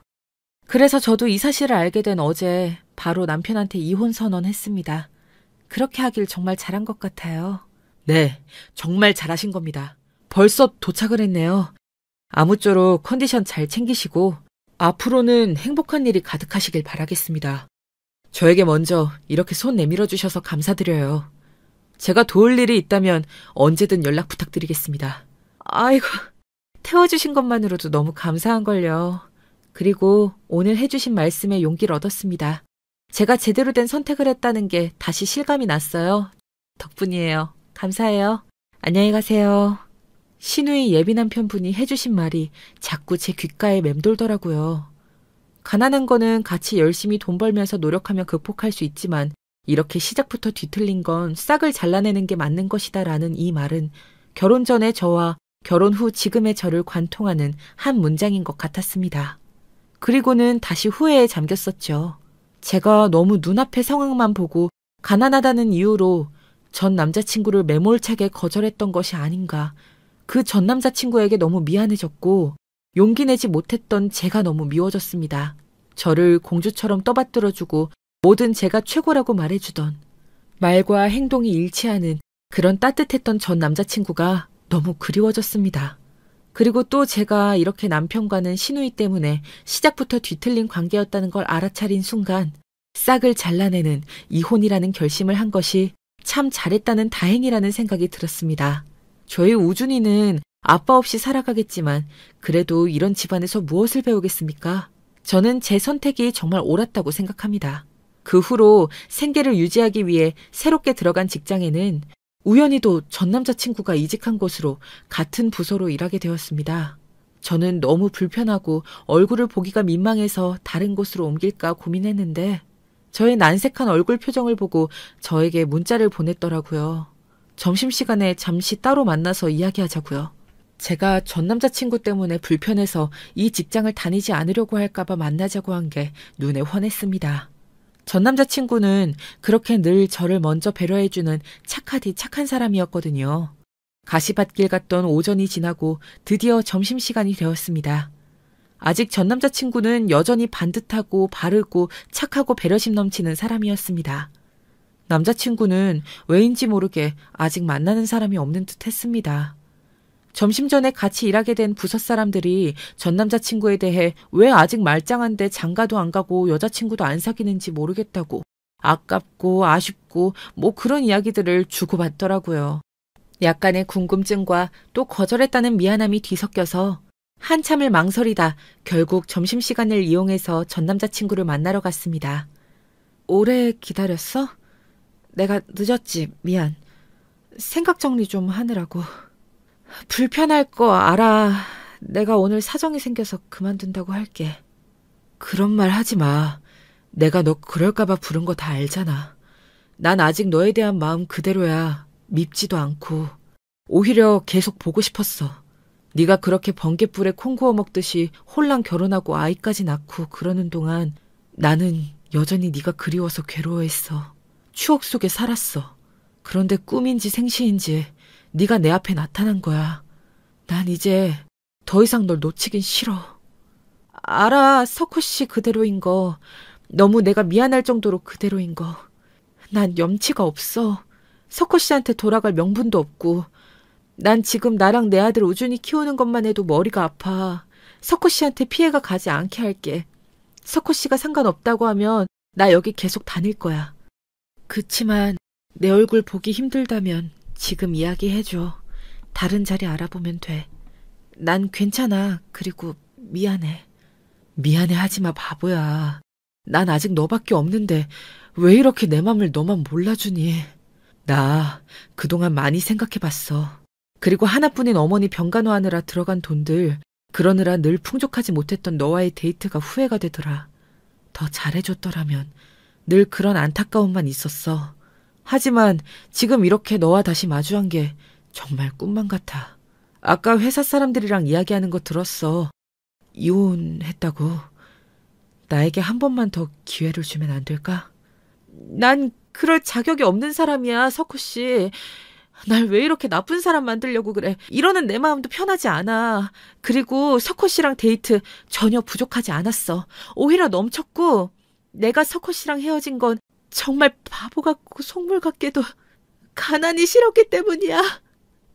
그래서 저도 이 사실을 알게 된 어제 바로 남편한테 이혼 선언했습니다. 그렇게 하길 정말 잘한 것 같아요. 네, 정말 잘하신 겁니다. 벌써 도착을 했네요. 아무쪼록 컨디션 잘 챙기시고 앞으로는 행복한 일이 가득하시길 바라겠습니다. 저에게 먼저 이렇게 손 내밀어 주셔서 감사드려요. 제가 도울 일이 있다면 언제든 연락 부탁드리겠습니다. 아이고, 태워주신 것만으로도 너무 감사한걸요. 그리고 오늘 해주신 말씀에 용기를 얻었습니다. 제가 제대로 된 선택을 했다는 게 다시 실감이 났어요. 덕분이에요. 감사해요. 안녕히 가세요. 신우의 예비 남편분이 해주신 말이 자꾸 제 귓가에 맴돌더라고요. 가난한 거는 같이 열심히 돈 벌면서 노력하면 극복할 수 있지만 이렇게 시작부터 뒤틀린 건 싹을 잘라내는 게 맞는 것이다라는 이 말은 결혼 전에 저와 결혼 후 지금의 저를 관통하는 한 문장인 것 같았습니다. 그리고는 다시 후회에 잠겼었죠. 제가 너무 눈앞의 상황만 보고 가난하다는 이유로 전 남자친구를 매몰차게 거절했던 것이 아닌가. 그 전 남자친구에게 너무 미안해졌고 용기 내지 못했던 제가 너무 미워졌습니다. 저를 공주처럼 떠받들어주고 뭐든 제가 최고라고 말해주던 말과 행동이 일치하는 그런 따뜻했던 전 남자친구가 너무 그리워졌습니다. 그리고 또 제가 이렇게 남편과는 시누이 때문에 시작부터 뒤틀린 관계였다는 걸 알아차린 순간 싹을 잘라내는 이혼이라는 결심을 한 것이 참 잘했다는 다행이라는 생각이 들었습니다. 저희 우준이는 아빠 없이 살아가겠지만 그래도 이런 집안에서 무엇을 배우겠습니까? 저는 제 선택이 정말 옳았다고 생각합니다. 그 후로 생계를 유지하기 위해 새롭게 들어간 직장에는 우연히도 전 남자친구가 이직한 곳으로 같은 부서로 일하게 되었습니다. 저는 너무 불편하고 얼굴을 보기가 민망해서 다른 곳으로 옮길까 고민했는데 저의 난색한 얼굴 표정을 보고 저에게 문자를 보냈더라고요. 점심시간에 잠시 따로 만나서 이야기하자고요. 제가 전 남자친구 때문에 불편해서 이 직장을 다니지 않으려고 할까봐 만나자고 한 게 눈에 훤했습니다. 전 남자친구는 그렇게 늘 저를 먼저 배려해주는 착하디 착한 사람이었거든요. 가시밭길 갔던 오전이 지나고 드디어 점심시간이 되었습니다. 아직 전 남자친구는 여전히 반듯하고 바르고 착하고 배려심 넘치는 사람이었습니다. 남자친구는 왜인지 모르게 아직 만나는 사람이 없는 듯 했습니다. 점심 전에 같이 일하게 된 부서 사람들이 전 남자친구에 대해 왜 아직 말짱한데 장가도 안 가고 여자친구도 안 사귀는지 모르겠다고 아깝고 아쉽고 뭐 그런 이야기들을 주고받더라고요. 약간의 궁금증과 또 거절했다는 미안함이 뒤섞여서 한참을 망설이다 결국 점심시간을 이용해서 전 남자친구를 만나러 갔습니다. 오래 기다렸어? 내가 늦었지. 미안. 생각 정리 좀 하느라고. 불편할 거 알아. 내가 오늘 사정이 생겨서 그만둔다고 할게. 그런 말 하지 마. 내가 너 그럴까봐 부른 거 다 알잖아. 난 아직 너에 대한 마음 그대로야. 밉지도 않고. 오히려 계속 보고 싶었어. 네가 그렇게 번갯불에 콩 구워 먹듯이 홀랑 결혼하고 아이까지 낳고 그러는 동안 나는 여전히 네가 그리워서 괴로워했어. 추억 속에 살았어. 그런데 꿈인지 생시인지 네가 내 앞에 나타난 거야. 난 이제 더 이상 널 놓치긴 싫어. 알아, 석호 씨 그대로인 거. 너무 내가 미안할 정도로 그대로인 거. 난 염치가 없어. 석호 씨한테 돌아갈 명분도 없고. 난 지금 나랑 내 아들 우준이 키우는 것만 해도 머리가 아파. 석호 씨한테 피해가 가지 않게 할게. 석호 씨가 상관없다고 하면 나 여기 계속 다닐 거야. 그치만 내 얼굴 보기 힘들다면 지금 이야기해줘. 다른 자리 알아보면 돼. 난 괜찮아. 그리고 미안해. 미안해 하지마 바보야. 난 아직 너밖에 없는데 왜 이렇게 내 맘을 너만 몰라주니. 나 그동안 많이 생각해봤어. 그리고 하나뿐인 어머니 병간호하느라 들어간 돈들 그러느라 늘 풍족하지 못했던 너와의 데이트가 후회가 되더라. 더 잘해줬더라면. 늘 그런 안타까움만 있었어. 하지만 지금 이렇게 너와 다시 마주한 게 정말 꿈만 같아. 아까 회사 사람들이랑 이야기하는 거 들었어. 이혼했다고. 나에게 한 번만 더 기회를 주면 안 될까? 난 그럴 자격이 없는 사람이야, 석호 씨. 날 왜 이렇게 나쁜 사람 만들려고 그래. 이러는 내 마음도 편하지 않아. 그리고 석호 씨랑 데이트 전혀 부족하지 않았어. 오히려 넘쳤고 내가 석호 씨랑 헤어진 건 정말 바보 같고 속물 같게도 가난이 싫었기 때문이야.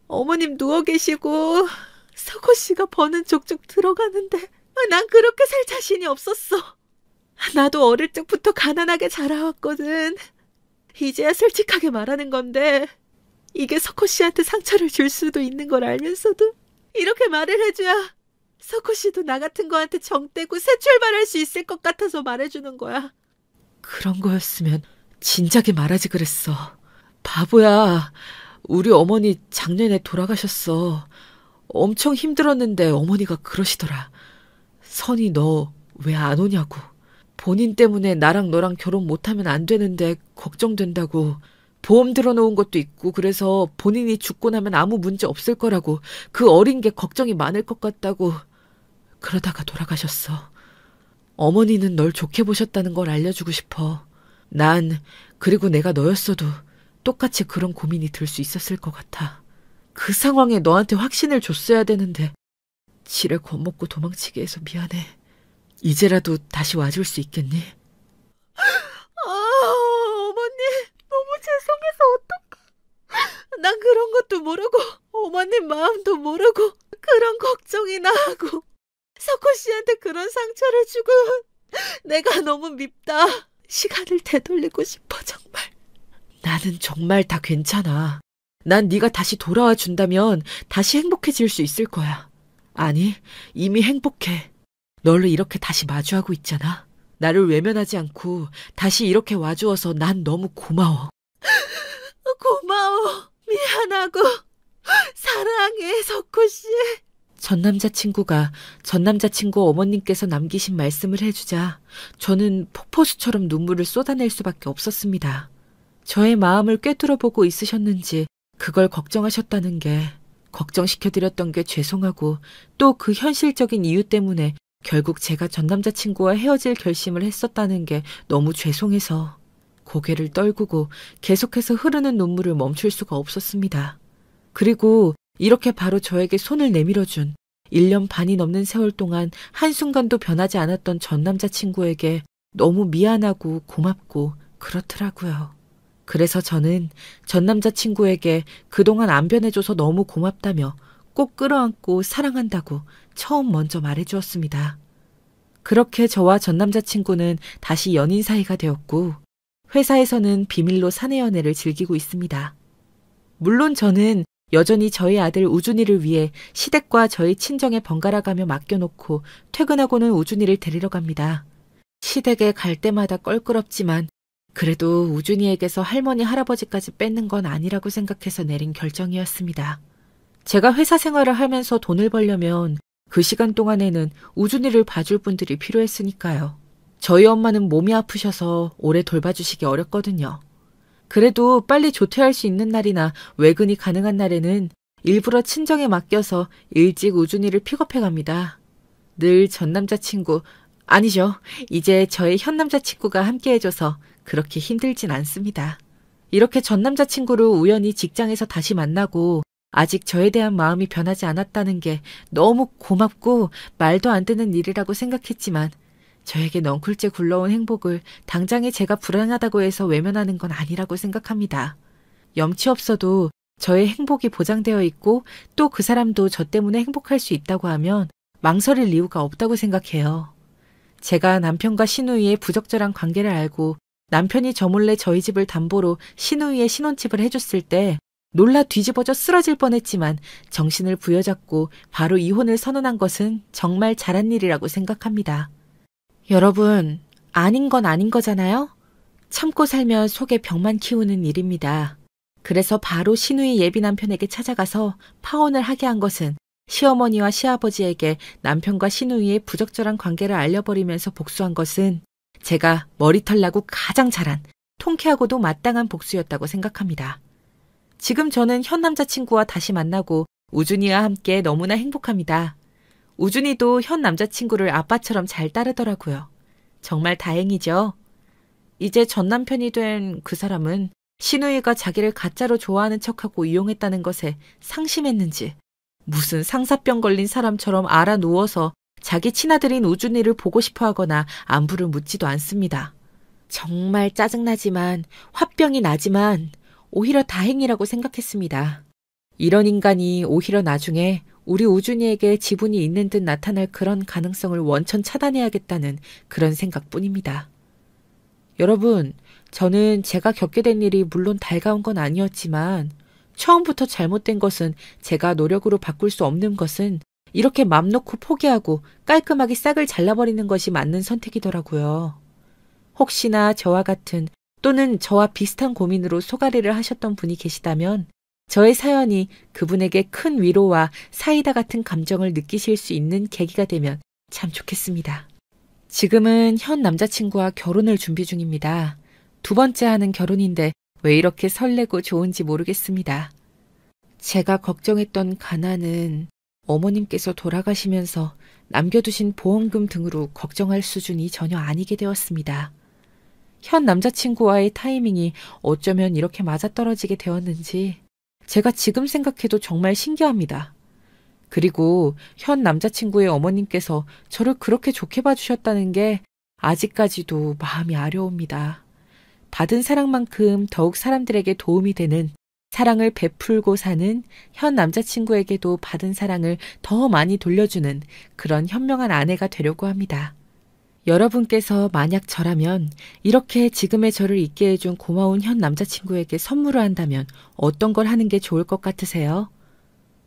어머님 누워 계시고 석호 씨가 버는 족족 들어가는데 난 그렇게 살 자신이 없었어. 나도 어릴 적부터 가난하게 자라왔거든. 이제야 솔직하게 말하는 건데 이게 석호 씨한테 상처를 줄 수도 있는 걸 알면서도 이렇게 말을 해줘야 석호 씨도 나 같은 거한테 정 떼고 새 출발할 수 있을 것 같아서 말해주는 거야. 그런 거였으면 진작에 말하지 그랬어. 바보야. 우리 어머니 작년에 돌아가셨어. 엄청 힘들었는데 어머니가 그러시더라. 선이 너 왜 안 오냐고. 본인 때문에 나랑 너랑 결혼 못하면 안 되는데 걱정된다고. 보험 들어놓은 것도 있고 그래서 본인이 죽고 나면 아무 문제 없을 거라고. 그 어린 게 걱정이 많을 것 같다고. 그러다가 돌아가셨어. 어머니는 널 좋게 보셨다는 걸 알려주고 싶어. 난 그리고 내가 너였어도 똑같이 그런 고민이 들 수 있었을 것 같아. 그 상황에 너한테 확신을 줬어야 되는데 지레 겁먹고 도망치게 해서 미안해. 이제라도 다시 와줄 수 있겠니? 어머니 너무 죄송해서 어떡해. 난 그런 것도 모르고 어머님 마음도 모르고 그런 걱정이나 하고 석호 씨한테 그런 상처를 주고 내가 너무 밉다. 시간을 되돌리고 싶어 정말. 나는 정말 다 괜찮아. 난 네가 다시 돌아와 준다면 다시 행복해질 수 있을 거야. 아니, 이미 행복해. 널 이렇게 다시 마주하고 있잖아. 나를 외면하지 않고 다시 이렇게 와주어서 난 너무 고마워. 고마워. 미안하고 사랑해 석호 씨. 전 남자친구 어머님께서 남기신 말씀을 해주자 저는 폭포수처럼 눈물을 쏟아낼 수밖에 없었습니다. 저의 마음을 꿰뚫어보고 있으셨는지 그걸 걱정하셨다는 게 걱정시켜드렸던 게 죄송하고 또 그 현실적인 이유 때문에 결국 제가 전 남자친구와 헤어질 결심을 했었다는 게 너무 죄송해서 고개를 떨구고 계속해서 흐르는 눈물을 멈출 수가 없었습니다. 그리고 이렇게 바로 저에게 손을 내밀어준 1년 반이 넘는 세월 동안 한순간도 변하지 않았던 전 남자친구에게 너무 미안하고 고맙고 그렇더라고요. 그래서 저는 전 남자친구에게 그동안 안 변해줘서 너무 고맙다며 꼭 끌어안고 사랑한다고 처음 먼저 말해주었습니다. 그렇게 저와 전 남자친구는 다시 연인 사이가 되었고 회사에서는 비밀로 사내 연애를 즐기고 있습니다. 물론 저는 여전히 저희 아들 우준이를 위해 시댁과 저희 친정에 번갈아가며 맡겨놓고 퇴근하고는 우준이를 데리러 갑니다. 시댁에 갈 때마다 껄끄럽지만 그래도 우준이에게서 할머니 할아버지까지 뺏는 건 아니라고 생각해서 내린 결정이었습니다. 제가 회사 생활을 하면서 돈을 벌려면 그 시간 동안에는 우준이를 봐줄 분들이 필요했으니까요. 저희 엄마는 몸이 아프셔서 오래 돌봐주시기 어렵거든요. 그래도 빨리 조퇴할 수 있는 날이나 외근이 가능한 날에는 일부러 친정에 맡겨서 일찍 우준이를 픽업해 갑니다. 늘 전 남자친구, 아니죠. 이제 저의 현 남자친구가 함께 해줘서 그렇게 힘들진 않습니다. 이렇게 전 남자친구를 우연히 직장에서 다시 만나고 아직 저에 대한 마음이 변하지 않았다는 게 너무 고맙고 말도 안 되는 일이라고 생각했지만 저에게 넝쿨째 굴러온 행복을 당장에 제가 불안하다고 해서 외면하는 건 아니라고 생각합니다. 염치 없어도 저의 행복이 보장되어 있고 또 그 사람도 저 때문에 행복할 수 있다고 하면 망설일 이유가 없다고 생각해요. 제가 남편과 신우이의 부적절한 관계를 알고 남편이 저 몰래 저희 집을 담보로 신우이의 신혼집을 해줬을 때 놀라 뒤집어져 쓰러질 뻔했지만 정신을 부여잡고 바로 이혼을 선언한 것은 정말 잘한 일이라고 생각합니다. 여러분, 아닌 건 아닌 거잖아요? 참고 살면 속에 병만 키우는 일입니다. 그래서 바로 신우이 예비 남편에게 찾아가서 파혼을 하게 한 것은 시어머니와 시아버지에게 남편과 신우이의 부적절한 관계를 알려버리면서 복수한 것은 제가 머리털 나고 가장 잘한 통쾌하고도 마땅한 복수였다고 생각합니다. 지금 저는 현 남자친구와 다시 만나고 우준이와 함께 너무나 행복합니다. 우준이도 현 남자친구를 아빠처럼 잘 따르더라고요. 정말 다행이죠. 이제 전 남편이 된 그 사람은 신우이가 자기를 가짜로 좋아하는 척하고 이용했다는 것에 상심했는지 무슨 상사병 걸린 사람처럼 알아 누워서 자기 친아들인 우준이를 보고 싶어 하거나 안부를 묻지도 않습니다. 정말 짜증나지만 화병이 나지만 오히려 다행이라고 생각했습니다. 이런 인간이 오히려 나중에 우리 우준이에게 지분이 있는 듯 나타날 그런 가능성을 원천 차단해야겠다는 그런 생각뿐입니다. 여러분, 저는 제가 겪게 된 일이 물론 달가운 건 아니었지만 처음부터 잘못된 것은 제가 노력으로 바꿀 수 없는 것은 이렇게 맘 놓고 포기하고 깔끔하게 싹을 잘라버리는 것이 맞는 선택이더라고요. 혹시나 저와 같은 또는 저와 비슷한 고민으로 소가리를 하셨던 분이 계시다면 저의 사연이 그분에게 큰 위로와 사이다 같은 감정을 느끼실 수 있는 계기가 되면 참 좋겠습니다. 지금은 현 남자친구와 결혼을 준비 중입니다. 두 번째 하는 결혼인데 왜 이렇게 설레고 좋은지 모르겠습니다. 제가 걱정했던 가난은 어머님께서 돌아가시면서 남겨두신 보험금 등으로 걱정할 수준이 전혀 아니게 되었습니다. 현 남자친구와의 타이밍이 어쩌면 이렇게 맞아떨어지게 되었는지 제가 지금 생각해도 정말 신기합니다. 그리고 현 남자친구의 어머님께서 저를 그렇게 좋게 봐주셨다는 게 아직까지도 마음이 아려옵니다. 받은 사랑만큼 더욱 사람들에게 도움이 되는 사랑을 베풀고 사는 현 남자친구에게도 받은 사랑을 더 많이 돌려주는 그런 현명한 아내가 되려고 합니다. 여러분께서 만약 저라면 이렇게 지금의 저를 있게 해준 고마운 현 남자친구에게 선물을 한다면 어떤 걸 하는 게 좋을 것 같으세요?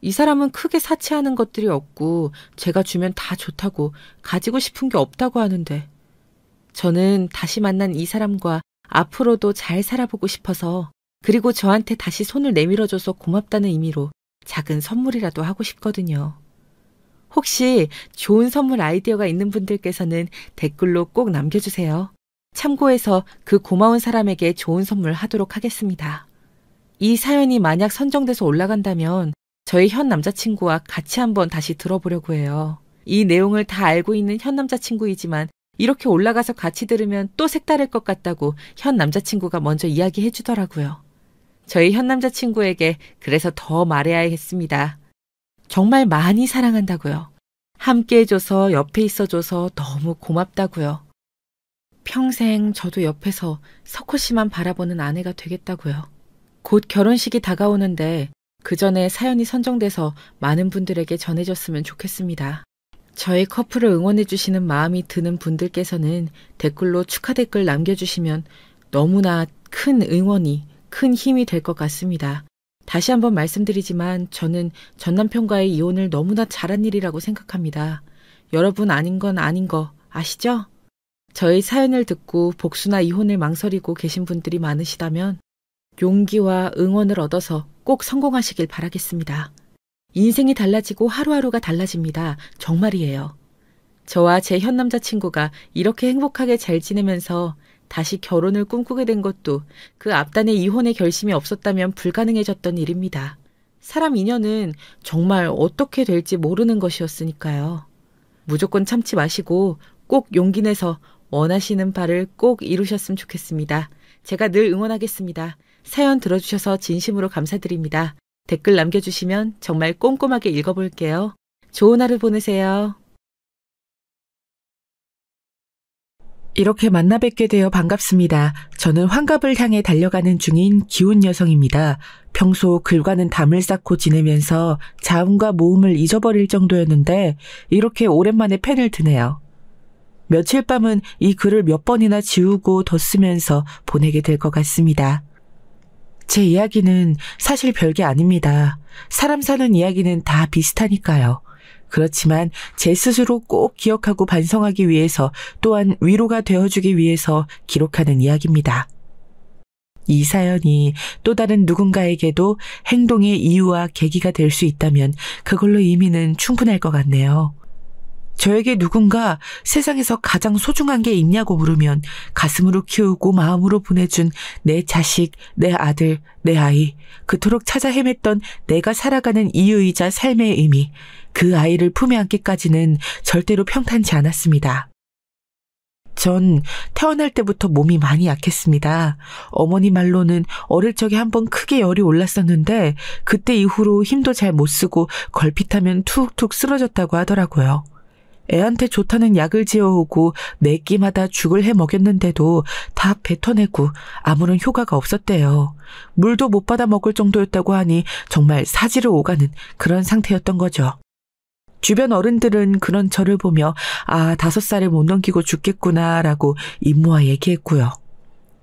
이 사람은 크게 사치하는 것들이 없고 제가 주면 다 좋다고 가지고 싶은 게 없다고 하는데 저는 다시 만난 이 사람과 앞으로도 잘 살아보고 싶어서 그리고 저한테 다시 손을 내밀어줘서 고맙다는 의미로 작은 선물이라도 하고 싶거든요. 혹시 좋은 선물 아이디어가 있는 분들께서는 댓글로 꼭 남겨주세요. 참고해서 그 고마운 사람에게 좋은 선물 하도록 하겠습니다. 이 사연이 만약 선정돼서 올라간다면 저희 현 남자친구와 같이 한번 다시 들어보려고 해요. 이 내용을 다 알고 있는 현 남자친구이지만 이렇게 올라가서 같이 들으면 또 색다를 것 같다고 현 남자친구가 먼저 이야기해 주더라고요. 저희 현 남자친구에게 그래서 더 말해야겠습니다. 정말 많이 사랑한다고요. 함께 해줘서 옆에 있어줘서 너무 고맙다고요. 평생 저도 옆에서 석호 씨만 바라보는 아내가 되겠다고요. 곧 결혼식이 다가오는데 그 전에 사연이 선정돼서 많은 분들에게 전해졌으면 좋겠습니다. 저희 커플을 응원해주시는 마음이 드는 분들께서는 댓글로 축하 댓글 남겨주시면 너무나 큰 응원이, 큰 힘이 될 것 같습니다. 다시 한번 말씀드리지만 저는 전 남편과의 이혼을 너무나 잘한 일이라고 생각합니다. 여러분 아닌 건 아닌 거 아시죠? 저희 사연을 듣고 복수나 이혼을 망설이고 계신 분들이 많으시다면 용기와 응원을 얻어서 꼭 성공하시길 바라겠습니다. 인생이 달라지고 하루하루가 달라집니다. 정말이에요. 저와 제 현 남자친구가 이렇게 행복하게 잘 지내면서 다시 결혼을 꿈꾸게 된 것도 그 앞단에 이혼의 결심이 없었다면 불가능해졌던 일입니다. 사람 인연은 정말 어떻게 될지 모르는 것이었으니까요. 무조건 참지 마시고 꼭 용기 내서 원하시는 바를 꼭 이루셨으면 좋겠습니다. 제가 늘 응원하겠습니다. 사연 들어주셔서 진심으로 감사드립니다. 댓글 남겨주시면 정말 꼼꼼하게 읽어볼게요. 좋은 하루 보내세요. 이렇게 만나 뵙게 되어 반갑습니다. 저는 환갑을 향해 달려가는 중인 기혼 여성입니다. 평소 글과는 담을 쌓고 지내면서 자음과 모음을 잊어버릴 정도였는데 이렇게 오랜만에 펜을 드네요. 며칠 밤은 이 글을 몇 번이나 지우고 덧쓰면서 보내게 될 것 같습니다. 제 이야기는 사실 별게 아닙니다. 사람 사는 이야기는 다 비슷하니까요. 그렇지만 제 스스로 꼭 기억하고 반성하기 위해서 또한 위로가 되어주기 위해서 기록하는 이야기입니다. 이 사연이 또 다른 누군가에게도 행동의 이유와 계기가 될 수 있다면 그걸로 의미는 충분할 것 같네요. 저에게 누군가 세상에서 가장 소중한 게 있냐고 물으면 가슴으로 키우고 마음으로 보내준 내 자식, 내 아들, 내 아이, 그토록 찾아 헤맸던 내가 살아가는 이유이자 삶의 의미, 그 아이를 품에 안기까지는 절대로 평탄치 않았습니다. 전 태어날 때부터 몸이 많이 약했습니다. 어머니 말로는 어릴 적에 한번 크게 열이 올랐었는데 그때 이후로 힘도 잘 못 쓰고 걸핏하면 툭툭 쓰러졌다고 하더라고요. 애한테 좋다는 약을 지어오고 매 끼마다 죽을 해 먹였는데도 다 뱉어내고 아무런 효과가 없었대요. 물도 못 받아 먹을 정도였다고 하니 정말 사지를 오가는 그런 상태였던 거죠. 주변 어른들은 그런 저를 보며 5살을 못 넘기고 죽겠구나라고 임모와 얘기했고요.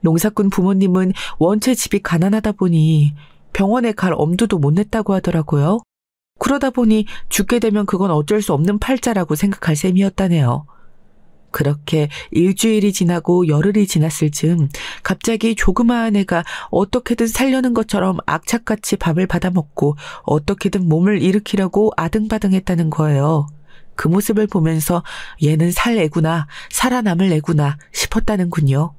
농사꾼 부모님은 원체 집이 가난하다 보니 병원에 갈 엄두도 못 냈다고 하더라고요. 그러다 보니 죽게 되면 그건 어쩔 수 없는 팔자라고 생각할 셈이었다네요. 그렇게 일주일이 지나고 열흘이 지났을 즈음 갑자기 조그마한 애가 어떻게든 살려는 것처럼 악착같이 밥을 받아먹고 어떻게든 몸을 일으키려고 아등바등했다는 거예요. 그 모습을 보면서 얘는 살 애구나, 살아남을 애구나 싶었다는군요.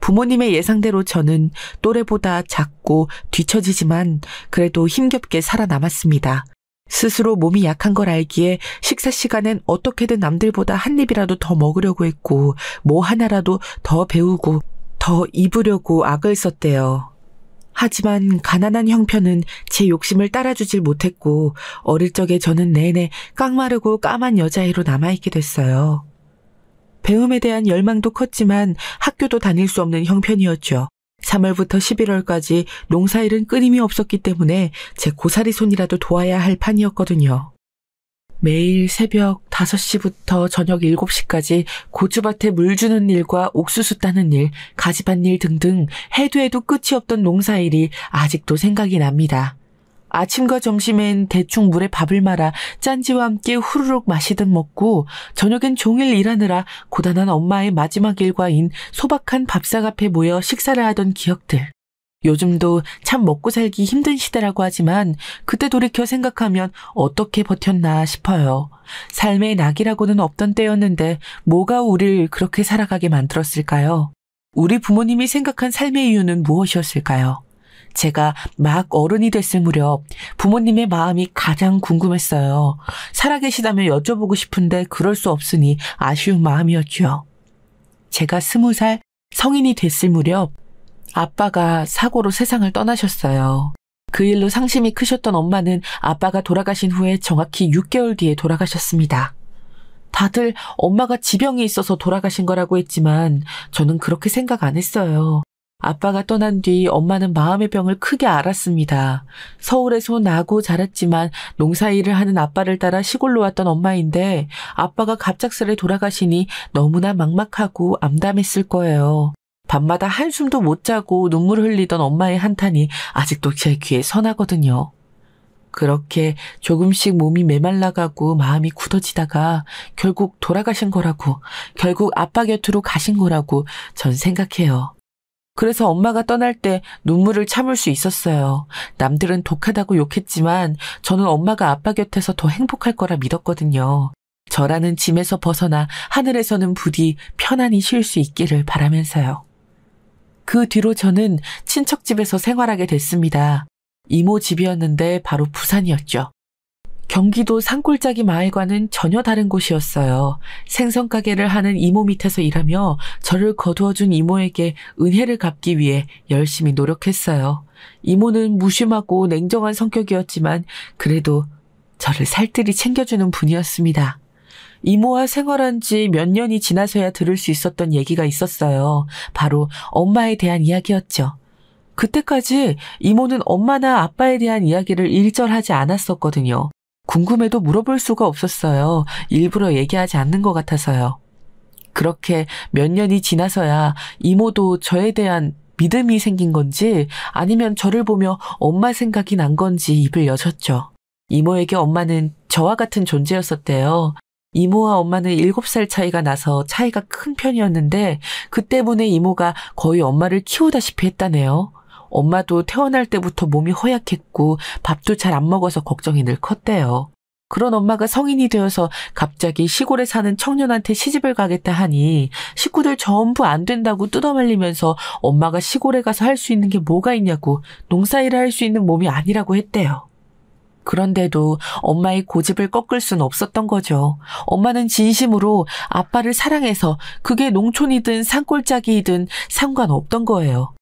부모님의 예상대로 저는 또래보다 작고 뒤처지지만 그래도 힘겹게 살아남았습니다. 스스로 몸이 약한 걸 알기에 식사 시간엔 어떻게든 남들보다 한 입이라도 더 먹으려고 했고 뭐 하나라도 더 배우고 더 입으려고 악을 썼대요. 하지만 가난한 형편은 제 욕심을 따라주질 못했고 어릴 적에 저는 내내 깡마르고 까만 여자애로 남아있게 됐어요. 배움에 대한 열망도 컸지만 학교도 다닐 수 없는 형편이었죠. 3월부터 11월까지 농사일은 끊임이 없었기 때문에 제 고사리 손이라도 도와야 할 판이었거든요. 매일 새벽 5시부터 저녁 7시까지 고추밭에 물 주는 일과 옥수수 따는 일, 가지밭일 등등 해도 해도 끝이 없던 농사일이 아직도 생각이 납니다. 아침과 점심엔 대충 물에 밥을 말아 짠지와 함께 후루룩 마시듯 먹고 저녁엔 종일 일하느라 고단한 엄마의 마지막 일과인 소박한 밥상 앞에 모여 식사를 하던 기억들. 요즘도 참 먹고 살기 힘든 시대라고 하지만 그때 돌이켜 생각하면 어떻게 버텼나 싶어요. 삶의 낙이라고는 없던 때였는데 뭐가 우릴 그렇게 살아가게 만들었을까요? 우리 부모님이 생각한 삶의 이유는 무엇이었을까요? 제가 막 어른이 됐을 무렵 부모님의 마음이 가장 궁금했어요. 살아계시다면 여쭤보고 싶은데 그럴 수 없으니 아쉬운 마음이었죠. 제가 20살 성인이 됐을 무렵 아빠가 사고로 세상을 떠나셨어요. 그 일로 상심이 크셨던 엄마는 아빠가 돌아가신 후에 정확히 6개월 뒤에 돌아가셨습니다. 다들 엄마가 지병이 있어서 돌아가신 거라고 했지만 저는 그렇게 생각 안 했어요. 아빠가 떠난 뒤 엄마는 마음의 병을 크게 앓았습니다. 서울에서 나고 자랐지만 농사일을 하는 아빠를 따라 시골로 왔던 엄마인데 아빠가 갑작스레 돌아가시니 너무나 막막하고 암담했을 거예요. 밤마다 한숨도 못 자고 눈물 흘리던 엄마의 한탄이 아직도 제 귀에 선하거든요. 그렇게 조금씩 몸이 메말라가고 마음이 굳어지다가 결국 돌아가신 거라고, 결국 아빠 곁으로 가신 거라고 전 생각해요. 그래서 엄마가 떠날 때 눈물을 참을 수 있었어요. 남들은 독하다고 욕했지만 저는 엄마가 아빠 곁에서 더 행복할 거라 믿었거든요. 저라는 짐에서 벗어나 하늘에서는 부디 편안히 쉴 수 있기를 바라면서요. 그 뒤로 저는 친척 집에서 생활하게 됐습니다. 이모 집이었는데 바로 부산이었죠. 경기도 산골짜기 마을과는 전혀 다른 곳이었어요. 생선가게를 하는 이모 밑에서 일하며 저를 거두어준 이모에게 은혜를 갚기 위해 열심히 노력했어요. 이모는 무심하고 냉정한 성격이었지만 그래도 저를 살뜰히 챙겨주는 분이었습니다. 이모와 생활한 지 몇 년이 지나서야 들을 수 있었던 얘기가 있었어요. 바로 엄마에 대한 이야기였죠. 그때까지 이모는 엄마나 아빠에 대한 이야기를 일절하지 않았었거든요. 궁금해도 물어볼 수가 없었어요. 일부러 얘기하지 않는 것 같아서요. 그렇게 몇 년이 지나서야 이모도 저에 대한 믿음이 생긴 건지 아니면 저를 보며 엄마 생각이 난 건지 입을 여셨죠. 이모에게 엄마는 저와 같은 존재였었대요. 이모와 엄마는 7살 차이가 나서 차이가 큰 편이었는데 그 때문에 이모가 거의 엄마를 키우다시피 했다네요. 엄마도 태어날 때부터 몸이 허약했고 밥도 잘 안 먹어서 걱정이 늘 컸대요. 그런 엄마가 성인이 되어서 갑자기 시골에 사는 청년한테 시집을 가겠다 하니 식구들 전부 안 된다고 뜯어말리면서 엄마가 시골에 가서 할 수 있는 게 뭐가 있냐고 농사일을 할 수 있는 몸이 아니라고 했대요. 그런데도 엄마의 고집을 꺾을 순 없었던 거죠. 엄마는 진심으로 아빠를 사랑해서 그게 농촌이든 산골짜기이든 상관없던 거예요.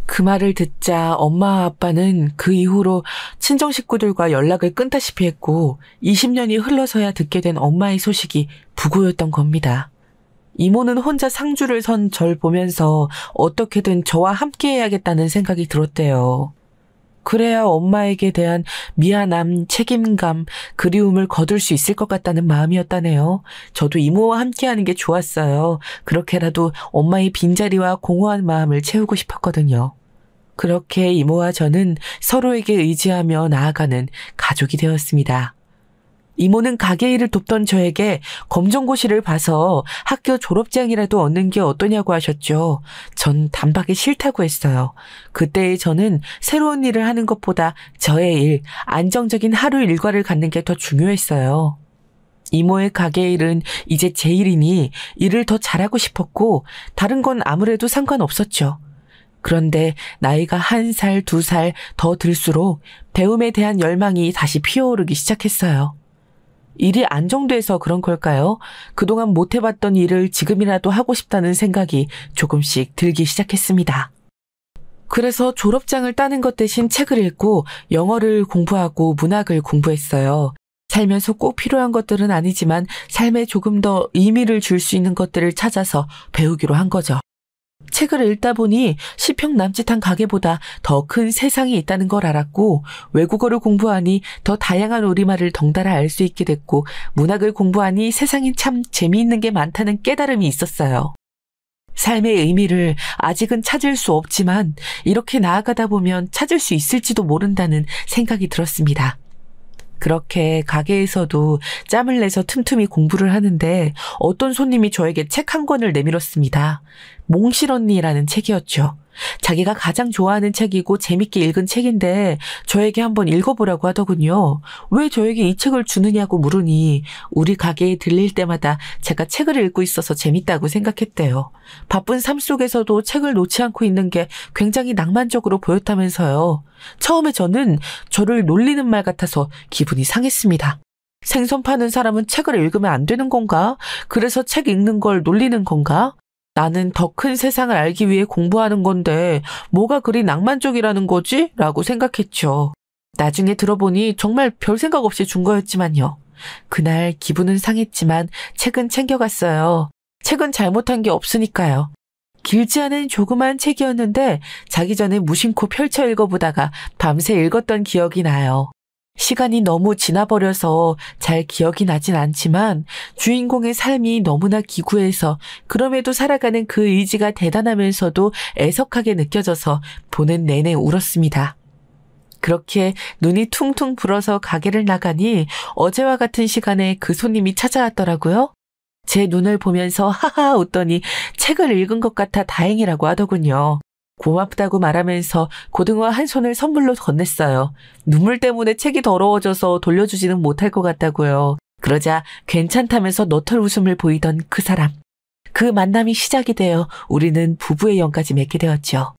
그 말을 듣자 엄마와 아빠는 그 이후로 친정 식구들과 연락을 끊다시피 했고 20년이 흘러서야 듣게 된 엄마의 소식이 부고였던 겁니다. 이모는 혼자 상주를 선 절 보면서 어떻게든 저와 함께 해야겠다는 생각이 들었대요. 그래야 엄마에게 대한 미안함, 책임감, 그리움을 거둘 수 있을 것 같다는 마음이었다네요. 저도 이모와 함께하는 게 좋았어요. 그렇게라도 엄마의 빈자리와 공허한 마음을 채우고 싶었거든요. 그렇게 이모와 저는 서로에게 의지하며 나아가는 가족이 되었습니다. 이모는 가게 일을 돕던 저에게 검정고시를 봐서 학교 졸업장이라도 얻는 게 어떠냐고 하셨죠. 전 단박에 싫다고 했어요. 그때의 저는 새로운 일을 하는 것보다 저의 일, 안정적인 하루 일과를 갖는 게 더 중요했어요. 이모의 가게 일은 이제 제 일이니 일을 더 잘하고 싶었고 다른 건 아무래도 상관없었죠. 그런데 나이가 1살, 2살 더 들수록 배움에 대한 열망이 다시 피어오르기 시작했어요. 일이 안정돼서 그런 걸까요? 그동안 못 해봤던 일을 지금이라도 하고 싶다는 생각이 조금씩 들기 시작했습니다. 그래서 졸업장을 따는 것 대신 책을 읽고 영어를 공부하고 문학을 공부했어요. 살면서 꼭 필요한 것들은 아니지만 삶에 조금 더 의미를 줄 수 있는 것들을 찾아서 배우기로 한 거죠. 책을 읽다 보니 10평 남짓한 가게보다 더 큰 세상이 있다는 걸 알았고 외국어를 공부하니 더 다양한 우리말을 덩달아 알 수 있게 됐고 문학을 공부하니 세상이 참 재미있는 게 많다는 깨달음이 있었어요. 삶의 의미를 아직은 찾을 수 없지만 이렇게 나아가다 보면 찾을 수 있을지도 모른다는 생각이 들었습니다. 그렇게 가게에서도 짬을 내서 틈틈이 공부를 하는데 어떤 손님이 저에게 책 한 권을 내밀었습니다. 몽실 언니라는 책이었죠. 자기가 가장 좋아하는 책이고 재밌게 읽은 책인데 저에게 한번 읽어보라고 하더군요. 왜 저에게 이 책을 주느냐고 물으니 우리 가게에 들릴 때마다 제가 책을 읽고 있어서 재밌다고 생각했대요. 바쁜 삶 속에서도 책을 놓지 않고 있는 게 굉장히 낭만적으로 보였다면서요. 처음에 저는 저를 놀리는 말 같아서 기분이 상했습니다. 생선 파는 사람은 책을 읽으면 안 되는 건가? 그래서 책 읽는 걸 놀리는 건가? 나는 더 큰 세상을 알기 위해 공부하는 건데 뭐가 그리 낭만적이라는 거지? 라고 생각했죠. 나중에 들어보니 정말 별 생각 없이 준 거였지만요. 그날 기분은 상했지만 책은 챙겨갔어요. 책은 잘못한 게 없으니까요. 길지 않은 조그만 책이었는데 자기 전에 무심코 펼쳐 읽어보다가 밤새 읽었던 기억이 나요. 시간이 너무 지나버려서 잘 기억이 나진 않지만 주인공의 삶이 너무나 기구해서 그럼에도 살아가는 그 의지가 대단하면서도 애석하게 느껴져서 보는 내내 울었습니다. 그렇게 눈이 퉁퉁 불어서 가게를 나가니 어제와 같은 시간에 그 손님이 찾아왔더라고요. 제 눈을 보면서 하하 웃더니 책을 읽은 것 같아 다행이라고 하더군요. 고맙다고 말하면서 고등어 한 손을 선물로 건넸어요. 눈물 때문에 책이 더러워져서 돌려주지는 못할 것 같다고요. 그러자 괜찮다면서 너털 웃음을 보이던 그 사람. 그 만남이 시작이 되어 우리는 부부의 연까지 맺게 되었죠.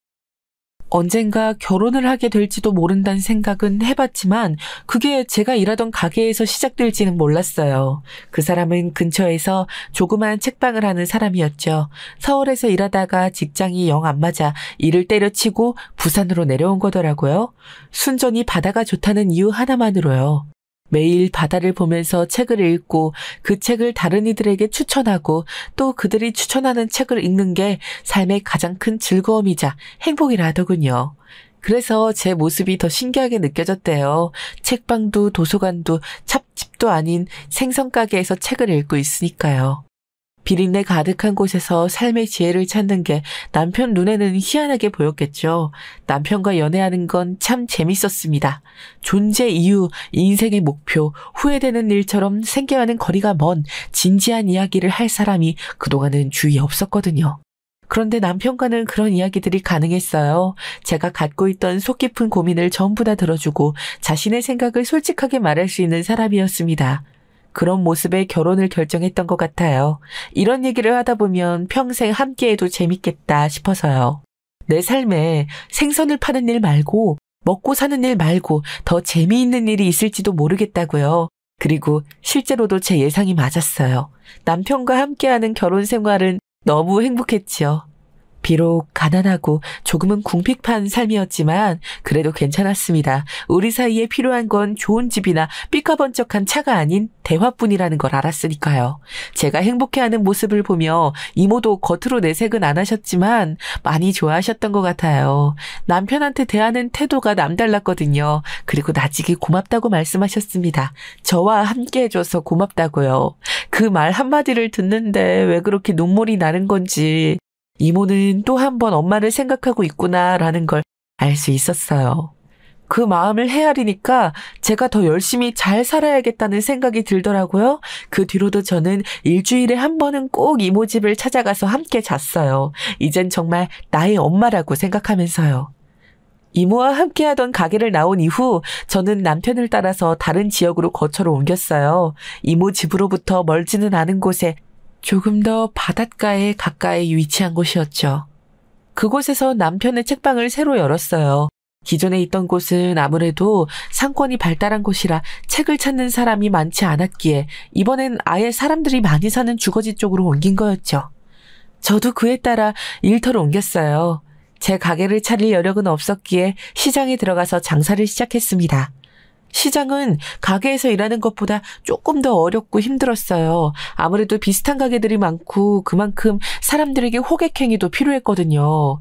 언젠가 결혼을 하게 될지도 모른다는 생각은 해봤지만 그게 제가 일하던 가게에서 시작될지는 몰랐어요. 그 사람은 근처에서 조그만 책방을 하는 사람이었죠. 서울에서 일하다가 직장이 영 안 맞아 일을 때려치고 부산으로 내려온 거더라고요. 순전히 바다가 좋다는 이유 하나만으로요. 매일 바다를 보면서 책을 읽고 그 책을 다른 이들에게 추천하고 또 그들이 추천하는 책을 읽는 게 삶의 가장 큰 즐거움이자 행복이라 하더군요. 그래서 제 모습이 더 신기하게 느껴졌대요. 책방도 도서관도 찹집도 아닌 생선가게에서 책을 읽고 있으니까요. 비린내 가득한 곳에서 삶의 지혜를 찾는 게 남편 눈에는 희한하게 보였겠죠. 남편과 연애하는 건 참 재밌었습니다. 존재 이유, 인생의 목표, 후회되는 일처럼 생겨가는 거리가 먼 진지한 이야기를 할 사람이 그동안은 주위에 없었거든요. 그런데 남편과는 그런 이야기들이 가능했어요. 제가 갖고 있던 속 깊은 고민을 전부 다 들어주고 자신의 생각을 솔직하게 말할 수 있는 사람이었습니다. 그런 모습에 결혼을 결정했던 것 같아요. 이런 얘기를 하다 보면 평생 함께해도 재밌겠다 싶어서요. 내 삶에 생선을 파는 일 말고 먹고 사는 일 말고 더 재미있는 일이 있을지도 모르겠다고요. 그리고 실제로도 제 예상이 맞았어요. 남편과 함께하는 결혼 생활은 너무 행복했지요. 비록 가난하고 조금은 궁핍한 삶이었지만 그래도 괜찮았습니다. 우리 사이에 필요한 건 좋은 집이나 삐까번쩍한 차가 아닌 대화뿐이라는 걸 알았으니까요. 제가 행복해하는 모습을 보며 이모도 겉으로 내색은 안 하셨지만 많이 좋아하셨던 것 같아요. 남편한테 대하는 태도가 남달랐거든요. 그리고 나직이 고맙다고 말씀하셨습니다. 저와 함께 해줘서 고맙다고요. 그 말 한마디를 듣는데 왜 그렇게 눈물이 나는 건지 이모는 또 한 번 엄마를 생각하고 있구나라는 걸 알 수 있었어요. 그 마음을 헤아리니까 제가 더 열심히 잘 살아야겠다는 생각이 들더라고요. 그 뒤로도 저는 일주일에 한 번은 꼭 이모 집을 찾아가서 함께 잤어요. 이젠 정말 나의 엄마라고 생각하면서요. 이모와 함께하던 가게를 나온 이후 저는 남편을 따라서 다른 지역으로 거처로 옮겼어요. 이모 집으로부터 멀지는 않은 곳에 조금 더 바닷가에 가까이 위치한 곳이었죠. 그곳에서 남편의 책방을 새로 열었어요. 기존에 있던 곳은 아무래도 상권이 발달한 곳이라 책을 찾는 사람이 많지 않았기에 이번엔 아예 사람들이 많이 사는 주거지 쪽으로 옮긴 거였죠. 저도 그에 따라 일터로 옮겼어요. 제 가게를 차릴 여력은 없었기에 시장에 들어가서 장사를 시작했습니다. 시장은 가게에서 일하는 것보다 조금 더 어렵고 힘들었어요. 아무래도 비슷한 가게들이 많고 그만큼 사람들에게 호객행위도 필요했거든요.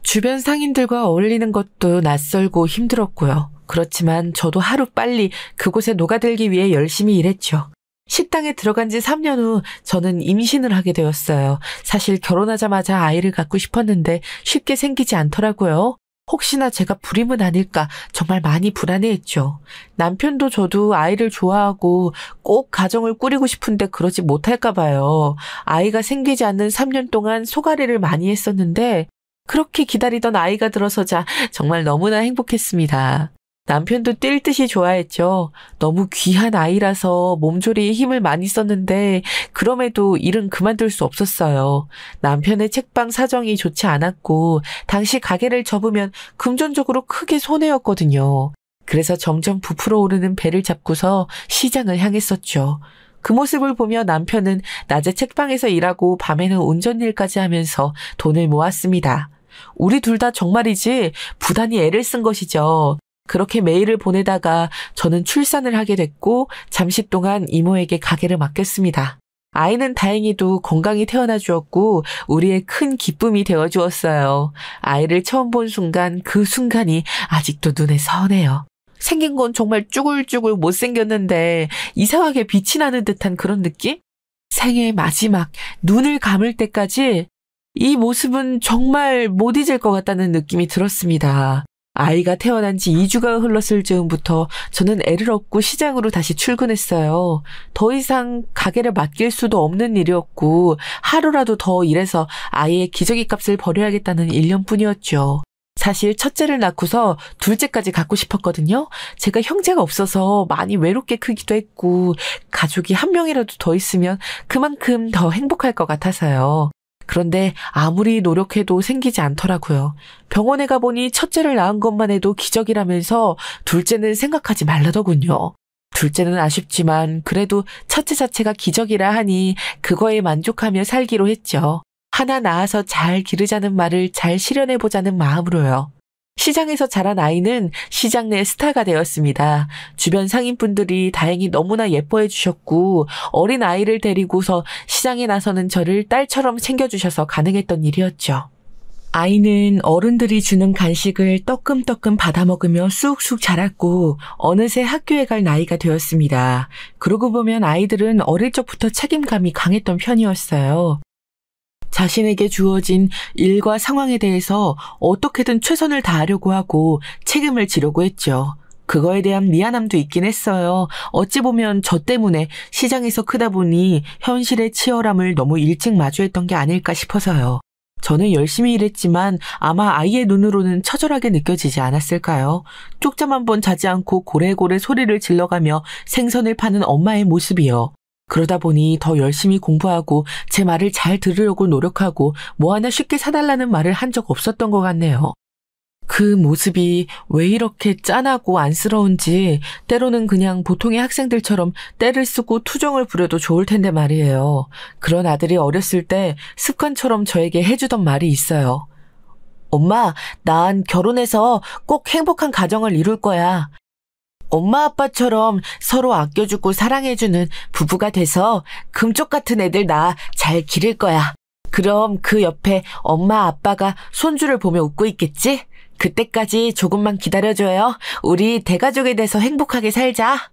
주변 상인들과 어울리는 것도 낯설고 힘들었고요. 그렇지만 저도 하루빨리 그곳에 녹아들기 위해 열심히 일했죠. 식당에 들어간 지 3년 후 저는 임신을 하게 되었어요. 사실 결혼하자마자 아이를 갖고 싶었는데 쉽게 생기지 않더라고요. 혹시나 제가 불임은 아닐까 정말 많이 불안해했죠. 남편도 저도 아이를 좋아하고 꼭 가정을 꾸리고 싶은데 그러지 못할까 봐요. 아이가 생기지 않는 3년 동안 소가리를 많이 했었는데 그렇게 기다리던 아이가 들어서자 정말 너무나 행복했습니다. 남편도 뛸 듯이 좋아했죠. 너무 귀한 아이라서 몸조리에 힘을 많이 썼는데 그럼에도 일은 그만둘 수 없었어요. 남편의 책방 사정이 좋지 않았고 당시 가게를 접으면 금전적으로 크게 손해였거든요. 그래서 점점 부풀어 오르는 배를 잡고서 시장을 향했었죠. 그 모습을 보며 남편은 낮에 책방에서 일하고 밤에는 운전일까지 하면서 돈을 모았습니다. 우리 둘 다 정말이지 부단히 애를 쓴 것이죠. 그렇게 매일을 보내다가 저는 출산을 하게 됐고 잠시 동안 이모에게 가게를 맡겼습니다. 아이는 다행히도 건강히 태어나 주었고 우리의 큰 기쁨이 되어 주었어요. 아이를 처음 본 순간 그 순간이 아직도 눈에 선해요. 생긴 건 정말 쭈글쭈글 못생겼는데 이상하게 빛이 나는 듯한 그런 느낌? 생애 마지막 눈을 감을 때까지 이 모습은 정말 못 잊을 것 같다는 느낌이 들었습니다. 아이가 태어난 지 2주가 흘렀을 즈음부터 저는 애를 얻고 시장으로 다시 출근했어요. 더 이상 가게를 맡길 수도 없는 일이었고 하루라도 더 일해서 아이의 기저귀 값을 벌여야겠다는 일념뿐이었죠. 사실 첫째를 낳고서 둘째까지 갖고 싶었거든요. 제가 형제가 없어서 많이 외롭게 크기도 했고 가족이 한 명이라도 더 있으면 그만큼 더 행복할 것 같아서요. 그런데 아무리 노력해도 생기지 않더라고요. 병원에 가보니 첫째를 낳은 것만 해도 기적이라면서 둘째는 생각하지 말라더군요. 둘째는 아쉽지만 그래도 첫째 자체가 기적이라 하니 그거에 만족하며 살기로 했죠. 하나 낳아서 잘 기르자는 말을 잘 실현해보자는 마음으로요. 시장에서 자란 아이는 시장 내 스타가 되었습니다. 주변 상인분들이 다행히 너무나 예뻐해 주셨고 어린 아이를 데리고서 시장에 나서는 저를 딸처럼 챙겨주셔서 가능했던 일이었죠. 아이는 어른들이 주는 간식을 떠끔떠끔 받아먹으며 쑥쑥 자랐고 어느새 학교에 갈 나이가 되었습니다. 그러고 보면 아이들은 어릴 적부터 책임감이 강했던 편이었어요. 자신에게 주어진 일과 상황에 대해서 어떻게든 최선을 다하려고 하고 책임을 지려고 했죠. 그거에 대한 미안함도 있긴 했어요. 어찌 보면 저 때문에 시장에서 크다 보니 현실의 치열함을 너무 일찍 마주했던 게 아닐까 싶어서요. 저는 열심히 일했지만 아마 아이의 눈으로는 처절하게 느껴지지 않았을까요? 쪽잠 한 번 자지 않고 고래고래 소리를 질러가며 생선을 파는 엄마의 모습이요. 그러다 보니 더 열심히 공부하고 제 말을 잘 들으려고 노력하고 뭐 하나 쉽게 사달라는 말을 한 적 없었던 것 같네요. 그 모습이 왜 이렇게 짠하고 안쓰러운지 때로는 그냥 보통의 학생들처럼 떼를 쓰고 투정을 부려도 좋을 텐데 말이에요. 그런 아들이 어렸을 때 습관처럼 저에게 해주던 말이 있어요. 엄마, 난 결혼해서 꼭 행복한 가정을 이룰 거야. 엄마 아빠처럼 서로 아껴주고 사랑해주는 부부가 돼서 금쪽 같은 애들 나 잘 기를 거야. 그럼 그 옆에 엄마 아빠가 손주를 보며 웃고 있겠지? 그때까지 조금만 기다려줘요. 우리 대가족이 돼서 행복하게 살자.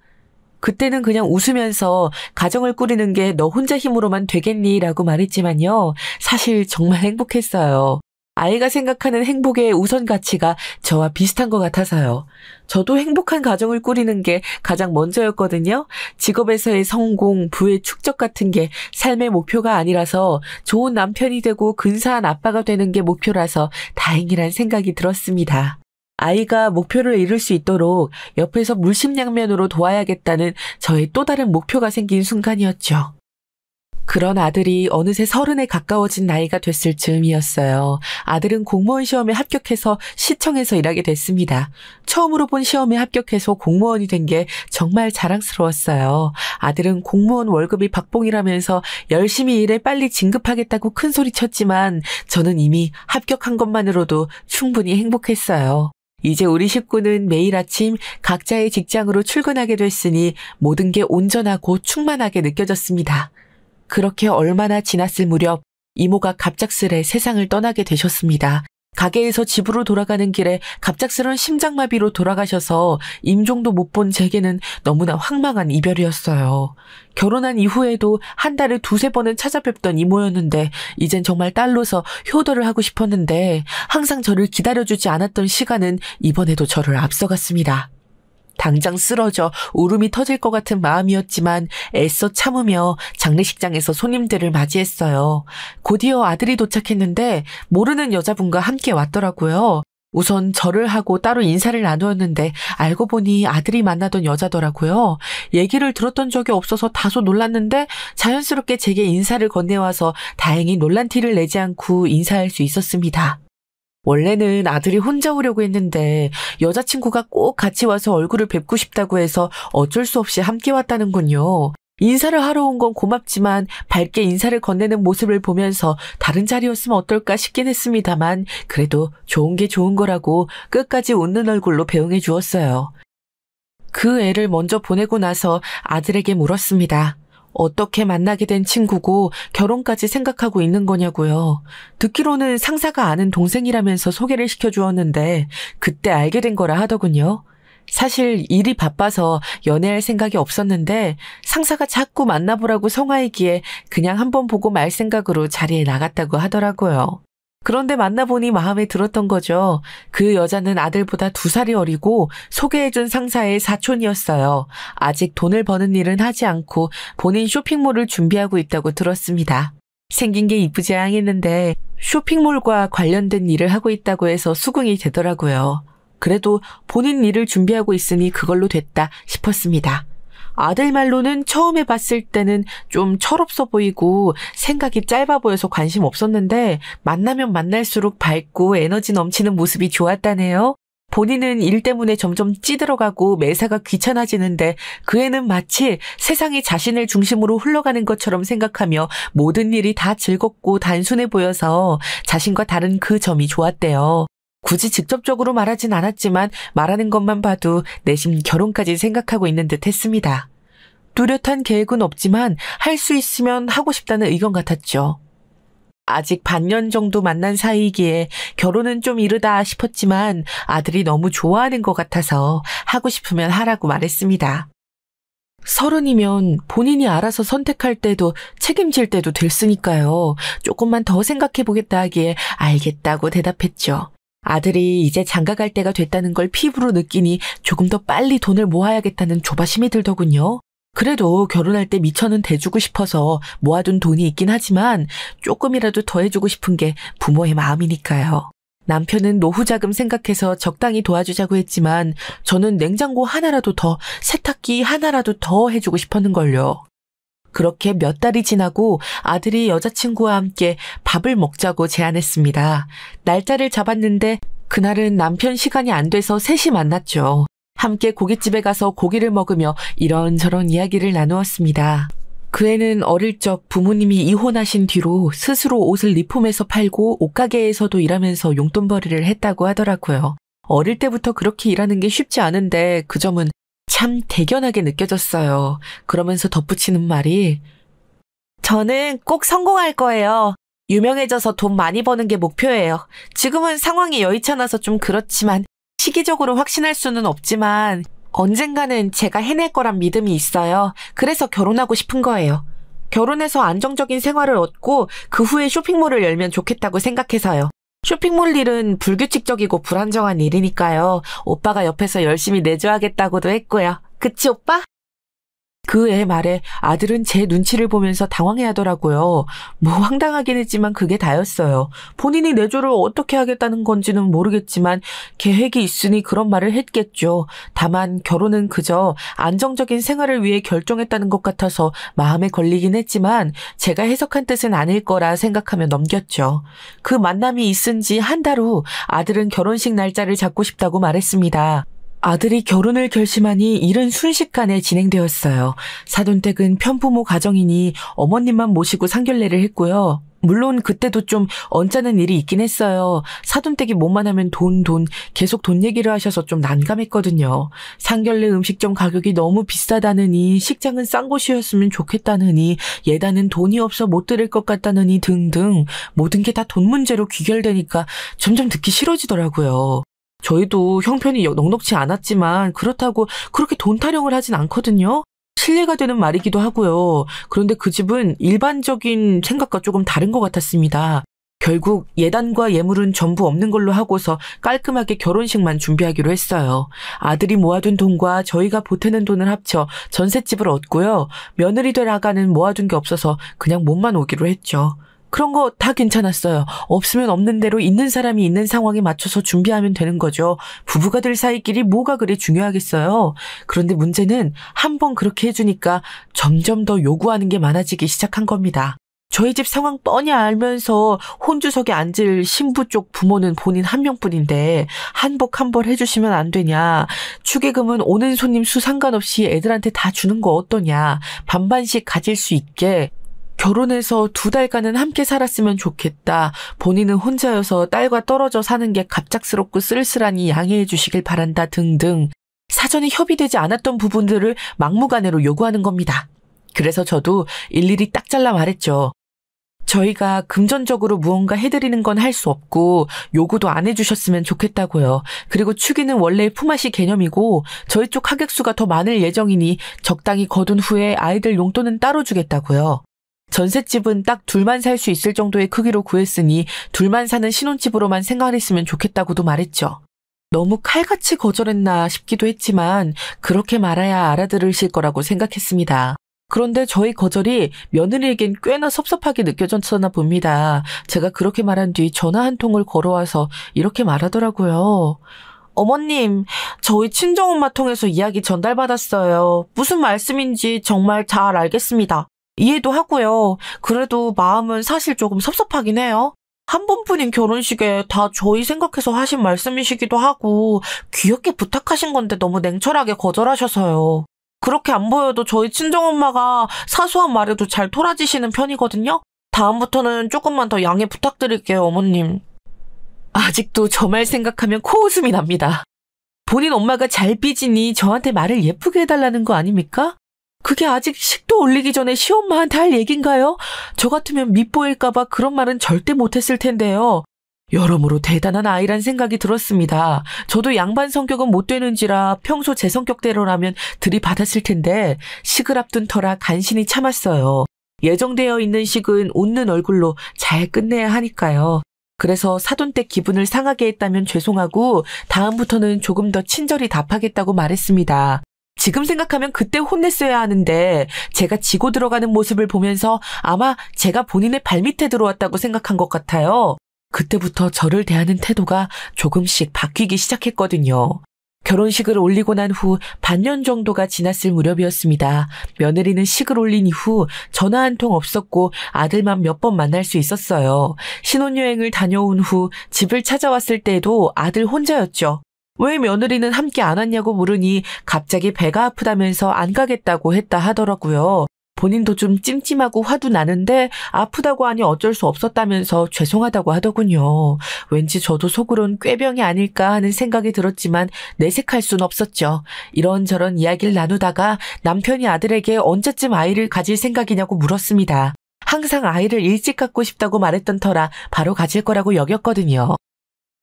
그때는 그냥 웃으면서 가정을 꾸리는 게 너 혼자 힘으로만 되겠니? 라고 말했지만요. 사실 정말 행복했어요. 아이가 생각하는 행복의 우선 가치가 저와 비슷한 것 같아서요. 저도 행복한 가정을 꾸리는 게 가장 먼저였거든요. 직업에서의 성공, 부의 축적 같은 게 삶의 목표가 아니라서 좋은 남편이 되고 근사한 아빠가 되는 게 목표라서 다행이란 생각이 들었습니다. 아이가 목표를 이룰 수 있도록 옆에서 물심양면으로 도와야겠다는 저의 또 다른 목표가 생긴 순간이었죠. 그런 아들이 어느새 30에 가까워진 나이가 됐을 즈음이었어요. 아들은 공무원 시험에 합격해서 시청에서 일하게 됐습니다. 처음으로 본 시험에 합격해서 공무원이 된 게 정말 자랑스러웠어요. 아들은 공무원 월급이 박봉이라면서 열심히 일해 빨리 진급하겠다고 큰 소리 쳤지만 저는 이미 합격한 것만으로도 충분히 행복했어요. 이제 우리 식구는 매일 아침 각자의 직장으로 출근하게 됐으니 모든 게 온전하고 충만하게 느껴졌습니다. 그렇게 얼마나 지났을 무렵 이모가 갑작스레 세상을 떠나게 되셨습니다. 가게에서 집으로 돌아가는 길에 갑작스런 심장마비로 돌아가셔서 임종도 못 본 제게는 너무나 황망한 이별이었어요. 결혼한 이후에도 한 달에 2-3번은 찾아뵙던 이모였는데 이젠 정말 딸로서 효도를 하고 싶었는데 항상 저를 기다려주지 않았던 시간은 이번에도 저를 앞서갔습니다. 당장 쓰러져 울음이 터질 것 같은 마음이었지만 애써 참으며 장례식장에서 손님들을 맞이했어요. 곧이어 아들이 도착했는데 모르는 여자분과 함께 왔더라고요. 우선 절을 하고 따로 인사를 나누었는데 알고 보니 아들이 만나던 여자더라고요. 얘기를 들었던 적이 없어서 다소 놀랐는데 자연스럽게 제게 인사를 건네와서 다행히 놀란 티를 내지 않고 인사할 수 있었습니다. 원래는 아들이 혼자 오려고 했는데 여자친구가 꼭 같이 와서 얼굴을 뵙고 싶다고 해서 어쩔 수 없이 함께 왔다는군요. 인사를 하러 온 건 고맙지만 밝게 인사를 건네는 모습을 보면서 다른 자리였으면 어떨까 싶긴 했습니다만 그래도 좋은 게 좋은 거라고 끝까지 웃는 얼굴로 배웅해 주었어요. 그 애를 먼저 보내고 나서 아들에게 물었습니다. 어떻게 만나게 된 친구고 결혼까지 생각하고 있는 거냐고요. 듣기로는 상사가 아는 동생이라면서 소개를 시켜주었는데 그때 알게 된 거라 하더군요. 사실 일이 바빠서 연애할 생각이 없었는데 상사가 자꾸 만나보라고 성화이기에 그냥 한번 보고 말 생각으로 자리에 나갔다고 하더라고요. 그런데 만나보니 마음에 들었던 거죠. 그 여자는 아들보다 2살이 어리고 소개해준 상사의 사촌이었어요. 아직 돈을 버는 일은 하지 않고 본인 쇼핑몰을 준비하고 있다고 들었습니다. 생긴 게 이쁘지 않았는데 쇼핑몰과 관련된 일을 하고 있다고 해서 수긍이 되더라고요. 그래도 본인 일을 준비하고 있으니 그걸로 됐다 싶었습니다. 아들 말로는 처음에 봤을 때는 좀 철없어 보이고 생각이 짧아 보여서 관심 없었는데 만나면 만날수록 밝고 에너지 넘치는 모습이 좋았다네요. 본인은 일 때문에 점점 찌들어가고 매사가 귀찮아지는데 그 애는 마치 세상이 자신을 중심으로 흘러가는 것처럼 생각하며 모든 일이 다 즐겁고 단순해 보여서 자신과 다른 그 점이 좋았대요. 굳이 직접적으로 말하진 않았지만 말하는 것만 봐도 내심 결혼까지 생각하고 있는 듯 했습니다. 뚜렷한 계획은 없지만 할 수 있으면 하고 싶다는 의견 같았죠. 아직 반년 정도 만난 사이이기에 결혼은 좀 이르다 싶었지만 아들이 너무 좋아하는 것 같아서 하고 싶으면 하라고 말했습니다. 30이면 본인이 알아서 선택할 때도 책임질 때도 됐으니까요. 조금만 더 생각해보겠다 하기에 알겠다고 대답했죠. 아들이 이제 장가갈 때가 됐다는 걸 피부로 느끼니 조금 더 빨리 돈을 모아야겠다는 조바심이 들더군요. 그래도 결혼할 때 미처는 대주고 싶어서 모아둔 돈이 있긴 하지만 조금이라도 더 해주고 싶은 게 부모의 마음이니까요. 남편은 노후 자금 생각해서 적당히 도와주자고 했지만 저는 냉장고 하나라도 더, 세탁기 하나라도 더 해주고 싶었는걸요. 그렇게 몇 달이 지나고 아들이 여자친구와 함께 밥을 먹자고 제안했습니다. 날짜를 잡았는데 그날은 남편 시간이 안 돼서 셋이 만났죠. 함께 고깃집에 가서 고기를 먹으며 이런저런 이야기를 나누었습니다. 그 애는 어릴 적 부모님이 이혼하신 뒤로 스스로 옷을 리폼해서 팔고 옷가게에서도 일하면서 용돈벌이를 했다고 하더라고요. 어릴 때부터 그렇게 일하는 게 쉽지 않은데 그 점은 참 대견하게 느껴졌어요. 그러면서 덧붙이는 말이 저는 꼭 성공할 거예요. 유명해져서 돈 많이 버는 게 목표예요. 지금은 상황이 여의찮아서 좀 그렇지만 시기적으로 확신할 수는 없지만 언젠가는 제가 해낼 거란 믿음이 있어요. 그래서 결혼하고 싶은 거예요. 결혼해서 안정적인 생활을 얻고 그 후에 쇼핑몰을 열면 좋겠다고 생각해서요. 쇼핑몰 일은 불규칙적이고 불안정한 일이니까요. 오빠가 옆에서 열심히 내줘야겠다고도 했고요. 그치, 오빠? 그 애 말에 아들은 제 눈치를 보면서 당황해하더라고요. 뭐 황당하긴 했지만 그게 다였어요. 본인이 내조를 어떻게 하겠다는 건지는 모르겠지만 계획이 있으니 그런 말을 했겠죠. 다만 결혼은 그저 안정적인 생활을 위해 결정했다는 것 같아서 마음에 걸리긴 했지만 제가 해석한 뜻은 아닐 거라 생각하며 넘겼죠. 그 만남이 있은 지 한 달 후 아들은 결혼식 날짜를 잡고 싶다고 말했습니다. 아들이 결혼을 결심하니 일은 순식간에 진행되었어요. 사돈댁은 편부모 가정이니 어머님만 모시고 상견례를 했고요. 물론 그때도 좀 언짢은 일이 있긴 했어요. 사돈댁이 뭐만 하면 돈, 계속 돈 얘기를 하셔서 좀 난감했거든요. 상견례 음식점 가격이 너무 비싸다느니, 식장은 싼 곳이었으면 좋겠다느니, 예단은 돈이 없어 못 드릴 것 같다느니 등등 모든 게 다 돈 문제로 귀결되니까 점점 듣기 싫어지더라고요. 저희도 형편이 넉넉지 않았지만 그렇다고 그렇게 돈 타령을 하진 않거든요. 신뢰가 되는 말이기도 하고요. 그런데 그 집은 일반적인 생각과 조금 다른 것 같았습니다. 결국 예단과 예물은 전부 없는 걸로 하고서 깔끔하게 결혼식만 준비하기로 했어요. 아들이 모아둔 돈과 저희가 보태는 돈을 합쳐 전셋집을 얻고요. 며느리 될 아가는 모아둔 게 없어서 그냥 몸만 오기로 했죠. 그런 거 다 괜찮았어요. 없으면 없는 대로 있는 사람이 있는 상황에 맞춰서 준비하면 되는 거죠. 부부가 될 사이끼리 뭐가 그리 중요하겠어요. 그런데 문제는 한 번 그렇게 해주니까 점점 더 요구하는 게 많아지기 시작한 겁니다. 저희 집 상황 뻔히 알면서 혼주석에 앉을 신부 쪽 부모는 본인 한 명뿐인데 한복 한 벌 해주시면 안 되냐. 축의금은 오는 손님 수 상관없이 애들한테 다 주는 거 어떠냐. 반반씩 가질 수 있게. 결혼해서 2달간은 함께 살았으면 좋겠다. 본인은 혼자여서 딸과 떨어져 사는 게 갑작스럽고 쓸쓸하니 양해해 주시길 바란다 등등. 사전에 협의되지 않았던 부분들을 막무가내로 요구하는 겁니다. 그래서 저도 일일이 딱 잘라 말했죠. 저희가 금전적으로 무언가 해드리는 건 할 수 없고 요구도 안 해주셨으면 좋겠다고요. 그리고 축의는 원래 품앗이 개념이고 저희 쪽 하객수가 더 많을 예정이니 적당히 거둔 후에 아이들 용돈은 따로 주겠다고요. 전셋집은 딱 둘만 살 수 있을 정도의 크기로 구했으니 둘만 사는 신혼집으로만 생각했으면 좋겠다고도 말했죠. 너무 칼같이 거절했나 싶기도 했지만 그렇게 말해야 알아들으실 거라고 생각했습니다. 그런데 저희 거절이 며느리에겐 꽤나 섭섭하게 느껴졌었나 봅니다. 제가 그렇게 말한 뒤 전화 한 통을 걸어와서 이렇게 말하더라고요. 어머님, 저희 친정엄마 통해서 이야기 전달받았어요. 무슨 말씀인지 정말 잘 알겠습니다. 이해도 하고요. 그래도 마음은 사실 조금 섭섭하긴 해요. 한 번뿐인 결혼식에 다 저희 생각해서 하신 말씀이시기도 하고 귀엽게 부탁하신 건데 너무 냉철하게 거절하셔서요. 그렇게 안 보여도 저희 친정엄마가 사소한 말에도 잘 토라지시는 편이거든요. 다음부터는 조금만 더 양해 부탁드릴게요, 어머님. 아직도 저 말 생각하면 코웃음이 납니다. 본인 엄마가 잘 삐지니 저한테 말을 예쁘게 해달라는 거 아닙니까? 그게 아직 식도 올리기 전에 시엄마한테 할 얘긴가요? 저 같으면 밉보일까봐 그런 말은 절대 못했을 텐데요. 여러모로 대단한 아이란 생각이 들었습니다. 저도 양반 성격은 못 되는지라 평소 제 성격대로라면 들이받았을 텐데 식을 앞둔 터라 간신히 참았어요. 예정되어 있는 식은 웃는 얼굴로 잘 끝내야 하니까요. 그래서 사돈댁 기분을 상하게 했다면 죄송하고 다음부터는 조금 더 친절히 답하겠다고 말했습니다. 지금 생각하면 그때 혼냈어야 하는데 제가 지고 들어가는 모습을 보면서 아마 제가 본인의 발밑에 들어왔다고 생각한 것 같아요. 그때부터 저를 대하는 태도가 조금씩 바뀌기 시작했거든요. 결혼식을 올리고 난 후 반년 정도가 지났을 무렵이었습니다. 며느리는 식을 올린 이후 전화 한 통 없었고 아들만 몇 번 만날 수 있었어요. 신혼여행을 다녀온 후 집을 찾아왔을 때에도 아들 혼자였죠. 왜 며느리는 함께 안 왔냐고 물으니 갑자기 배가 아프다면서 안 가겠다고 했다 하더라고요. 본인도 좀 찜찜하고 화도 나는데 아프다고 하니 어쩔 수 없었다면서 죄송하다고 하더군요. 왠지 저도 속으론 꾀병이 아닐까 하는 생각이 들었지만 내색할 순 없었죠. 이런저런 이야기를 나누다가 남편이 아들에게 언제쯤 아이를 가질 생각이냐고 물었습니다. 항상 아이를 일찍 갖고 싶다고 말했던 터라 바로 가질 거라고 여겼거든요.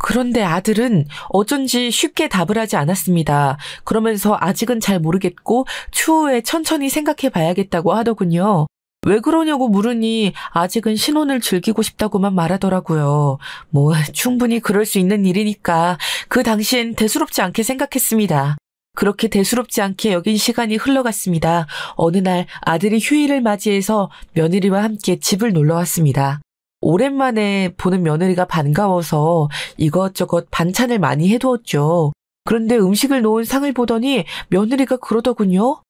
그런데 아들은 어쩐지 쉽게 답을 하지 않았습니다. 그러면서 아직은 잘 모르겠고 추후에 천천히 생각해 봐야겠다고 하더군요. 왜 그러냐고 물으니 아직은 신혼을 즐기고 싶다고만 말하더라고요. 뭐 충분히 그럴 수 있는 일이니까 그 당시엔 대수롭지 않게 생각했습니다. 그렇게 대수롭지 않게 여긴 시간이 흘러갔습니다. 어느 날 아들이 휴일을 맞이해서 며느리와 함께 집을 놀러 왔습니다. 오랜만에 보는 며느리가 반가워서 이것저것 반찬을 많이 해두었죠. 그런데 음식을 놓은 상을 보더니 며느리가 그러더군요.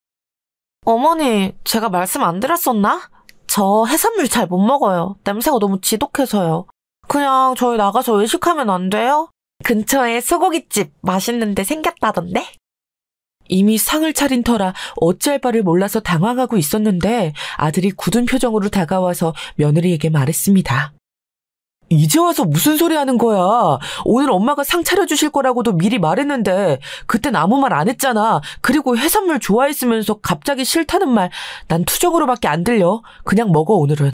어머니, 제가 말씀 안 드렸었나? 저 해산물 잘 못 먹어요. 냄새가 너무 지독해서요. 그냥 저희 나가서 외식하면 안 돼요? 근처에 소고기집 맛있는데 생겼다던데? 이미 상을 차린 터라 어찌할 바를 몰라서 당황하고 있었는데 아들이 굳은 표정으로 다가와서 며느리에게 말했습니다. 이제 와서 무슨 소리 하는 거야? 오늘 엄마가 상 차려주실 거라고도 미리 말했는데 그땐 아무 말 안 했잖아. 그리고 해산물 좋아했으면서 갑자기 싫다는 말 난 투정으로밖에 안 들려. 그냥 먹어 오늘은.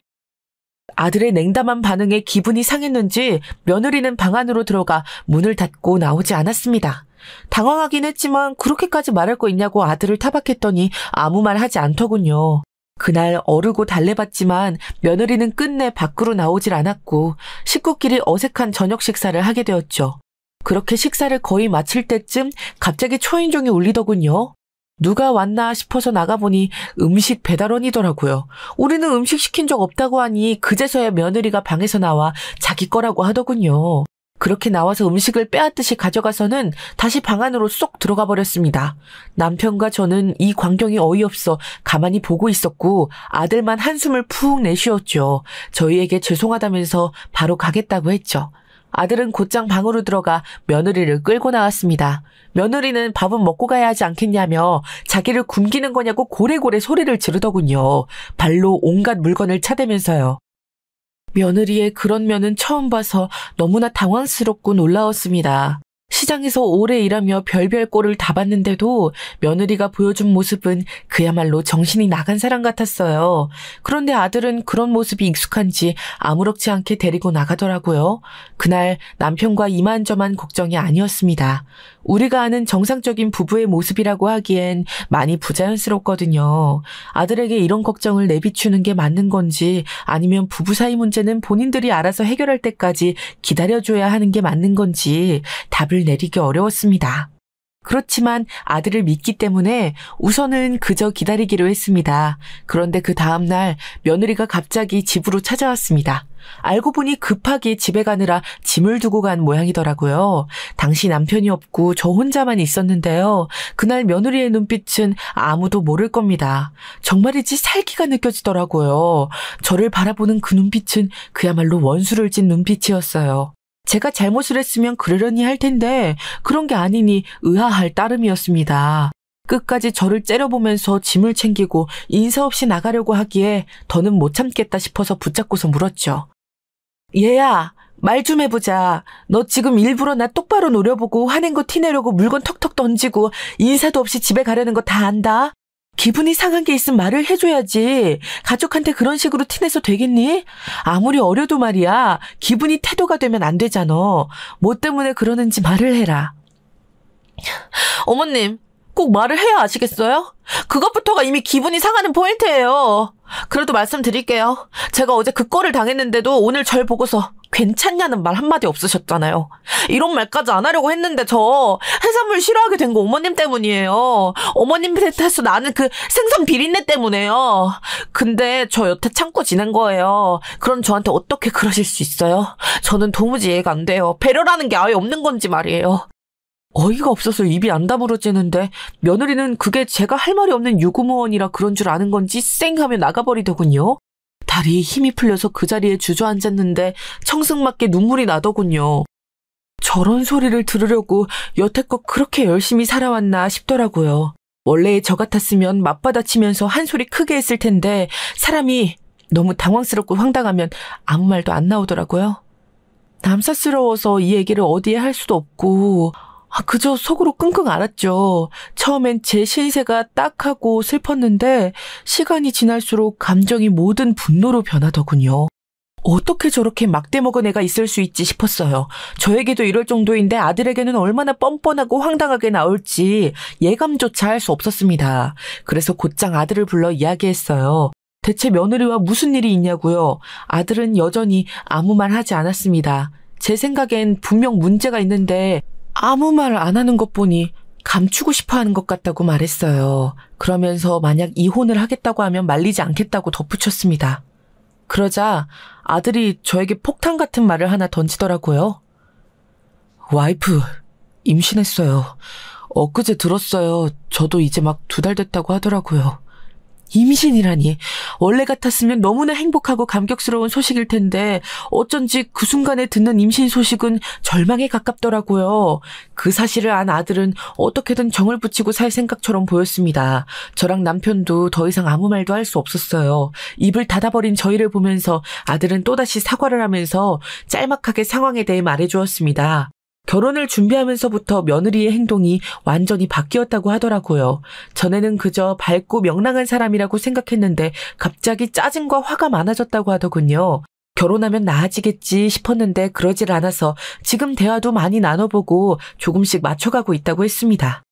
아들의 냉담한 반응에 기분이 상했는지 며느리는 방 안으로 들어가 문을 닫고 나오지 않았습니다. 당황하긴 했지만 그렇게까지 말할 거 있냐고 아들을 타박했더니 아무 말 하지 않더군요. 그날 어르고 달래봤지만 며느리는 끝내 밖으로 나오질 않았고 식구끼리 어색한 저녁 식사를 하게 되었죠. 그렇게 식사를 거의 마칠 때쯤 갑자기 초인종이 울리더군요. 누가 왔나 싶어서 나가보니 음식 배달원이더라고요. 우리는 음식 시킨 적 없다고 하니 그제서야 며느리가 방에서 나와 자기 거라고 하더군요. 그렇게 나와서 음식을 빼앗듯이 가져가서는 다시 방 안으로 쏙 들어가 버렸습니다. 남편과 저는 이 광경이 어이없어 가만히 보고 있었고 아들만 한숨을 푹 내쉬었죠. 저희에게 죄송하다면서 바로 가겠다고 했죠. 아들은 곧장 방으로 들어가 며느리를 끌고 나왔습니다. 며느리는 밥은 먹고 가야 하지 않겠냐며 자기를 굶기는 거냐고 고래고래 소리를 지르더군요. 발로 온갖 물건을 차대면서요. 며느리의 그런 면은 처음 봐서 너무나 당황스럽고 놀라웠습니다. 시장에서 오래 일하며 별별 꼴을 다 봤는데도 며느리가 보여준 모습은 그야말로 정신이 나간 사람 같았어요. 그런데 아들은 그런 모습이 익숙한지 아무렇지 않게 데리고 나가더라고요. 그날 남편과 이만저만 걱정이 아니었습니다. 우리가 아는 정상적인 부부의 모습이라고 하기엔 많이 부자연스럽거든요. 아들에게 이런 걱정을 내비추는 게 맞는 건지 아니면 부부 사이 문제는 본인들이 알아서 해결할 때까지 기다려줘야 하는 게 맞는 건지 답을 내리기 어려웠습니다. 그렇지만 아들을 믿기 때문에 우선은 그저 기다리기로 했습니다. 그런데 그 다음날 며느리가 갑자기 집으로 찾아왔습니다. 알고 보니 급하게 집에 가느라 짐을 두고 간 모양이더라고요. 당시 남편이 없고 저 혼자만 있었는데요. 그날 며느리의 눈빛은 아무도 모를 겁니다. 정말이지 살기가 느껴지더라고요. 저를 바라보는 그 눈빛은 그야말로 원수를 진 눈빛이었어요. 제가 잘못을 했으면 그러려니 할 텐데 그런 게 아니니 의아할 따름이었습니다. 끝까지 저를 째려보면서 짐을 챙기고 인사 없이 나가려고 하기에 더는 못 참겠다 싶어서 붙잡고서 물었죠. 얘야, 말 좀 해보자. 너 지금 일부러 나 똑바로 노려보고 화낸 거 티내려고 물건 턱턱 던지고 인사도 없이 집에 가려는 거 다 안다? 기분이 상한 게 있으면 말을 해줘야지. 가족한테 그런 식으로 티내서 되겠니? 아무리 어려도 말이야. 기분이 태도가 되면 안 되잖아. 뭐 때문에 그러는지 말을 해라. 어머님, 꼭 말을 해야 아시겠어요? 그것부터가 이미 기분이 상하는 포인트예요. 그래도 말씀드릴게요. 제가 어제 그 꼴을 당했는데도 오늘 절 보고서 괜찮냐는 말 한마디 없으셨잖아요. 이런 말까지 안 하려고 했는데 저 해산물 싫어하게 된 거 어머님 때문이에요. 어머님 탓에서 나는 그 생선 비린내 때문에요. 근데 저 여태 참고 지낸 거예요. 그럼 저한테 어떻게 그러실 수 있어요? 저는 도무지 이해가 안 돼요. 배려라는 게 아예 없는 건지 말이에요. 어이가 없어서 입이 안 다물어지는데 며느리는 그게 제가 할 말이 없는 유구무원이라 그런 줄 아는 건지 쌩 하며 나가버리더군요. 다리에 힘이 풀려서 그 자리에 주저앉았는데 청승맞게 눈물이 나더군요. 저런 소리를 들으려고 여태껏 그렇게 열심히 살아왔나 싶더라고요. 원래의 저 같았으면 맞받아치면서 한 소리 크게 했을 텐데 사람이 너무 당황스럽고 황당하면 아무 말도 안 나오더라고요. 남사스러워서 이 얘기를 어디에 할 수도 없고 그저 속으로 끙끙 앓았죠. 처음엔 제 신세가 딱하고 슬펐는데 시간이 지날수록 감정이 모든 분노로 변하더군요. 어떻게 저렇게 막대 먹은 애가 있을 수 있지 싶었어요. 저에게도 이럴 정도인데 아들에게는 얼마나 뻔뻔하고 황당하게 나올지 예감조차 할 수 없었습니다. 그래서 곧장 아들을 불러 이야기했어요. 대체 며느리와 무슨 일이 있냐고요. 아들은 여전히 아무 말 하지 않았습니다. 제 생각엔 분명 문제가 있는데 아무 말 안 하는 것 보니 감추고 싶어 하는 것 같다고 말했어요. 그러면서 만약 이혼을 하겠다고 하면 말리지 않겠다고 덧붙였습니다. 그러자 아들이 저에게 폭탄 같은 말을 하나 던지더라고요. 와이프, 임신했어요. 엊그제 들었어요. 저도 이제 막 2달 됐다고 하더라고요. 임신이라니. 원래 같았으면 너무나 행복하고 감격스러운 소식일 텐데 어쩐지 그 순간에 듣는 임신 소식은 절망에 가깝더라고요. 그 사실을 안 아들은 어떻게든 정을 붙이고 살 생각처럼 보였습니다. 저랑 남편도 더 이상 아무 말도 할 수 없었어요. 입을 닫아버린 저희를 보면서 아들은 또다시 사과를 하면서 짤막하게 상황에 대해 말해주었습니다. 결혼을 준비하면서부터 며느리의 행동이 완전히 바뀌었다고 하더라고요. 전에는 그저 밝고 명랑한 사람이라고 생각했는데 갑자기 짜증과 화가 많아졌다고 하더군요. 결혼하면 나아지겠지 싶었는데 그러질 않아서 지금 대화도 많이 나눠보고 조금씩 맞춰가고 있다고 했습니다.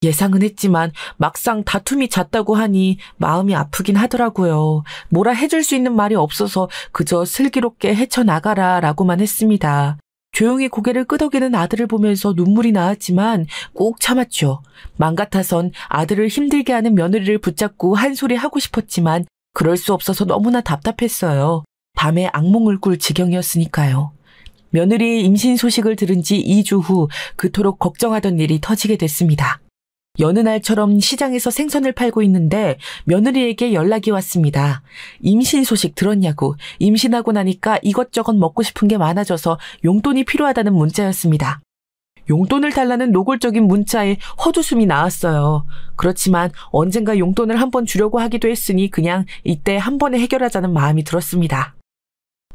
예상은 했지만 막상 다툼이 잦다고 하니 마음이 아프긴 하더라고요. 뭐라 해줄 수 있는 말이 없어서 그저 슬기롭게 헤쳐나가라 라고만 했습니다. 조용히 고개를 끄덕이는 아들을 보면서 눈물이 나왔지만 꼭 참았죠. 맘 같아선 아들을 힘들게 하는 며느리를 붙잡고 한 소리 하고 싶었지만 그럴 수 없어서 너무나 답답했어요. 밤에 악몽을 꿀 지경이었으니까요. 며느리의 임신 소식을 들은 지 2주 후 그토록 걱정하던 일이 터지게 됐습니다. 여느 날처럼 시장에서 생선을 팔고 있는데 며느리에게 연락이 왔습니다. 임신 소식 들었냐고. 임신하고 나니까 이것저것 먹고 싶은 게 많아져서 용돈이 필요하다는 문자였습니다. 용돈을 달라는 노골적인 문자에 헛웃음이 나왔어요. 그렇지만 언젠가 용돈을 한번 주려고 하기도 했으니 그냥 이때 한 번에 해결하자는 마음이 들었습니다.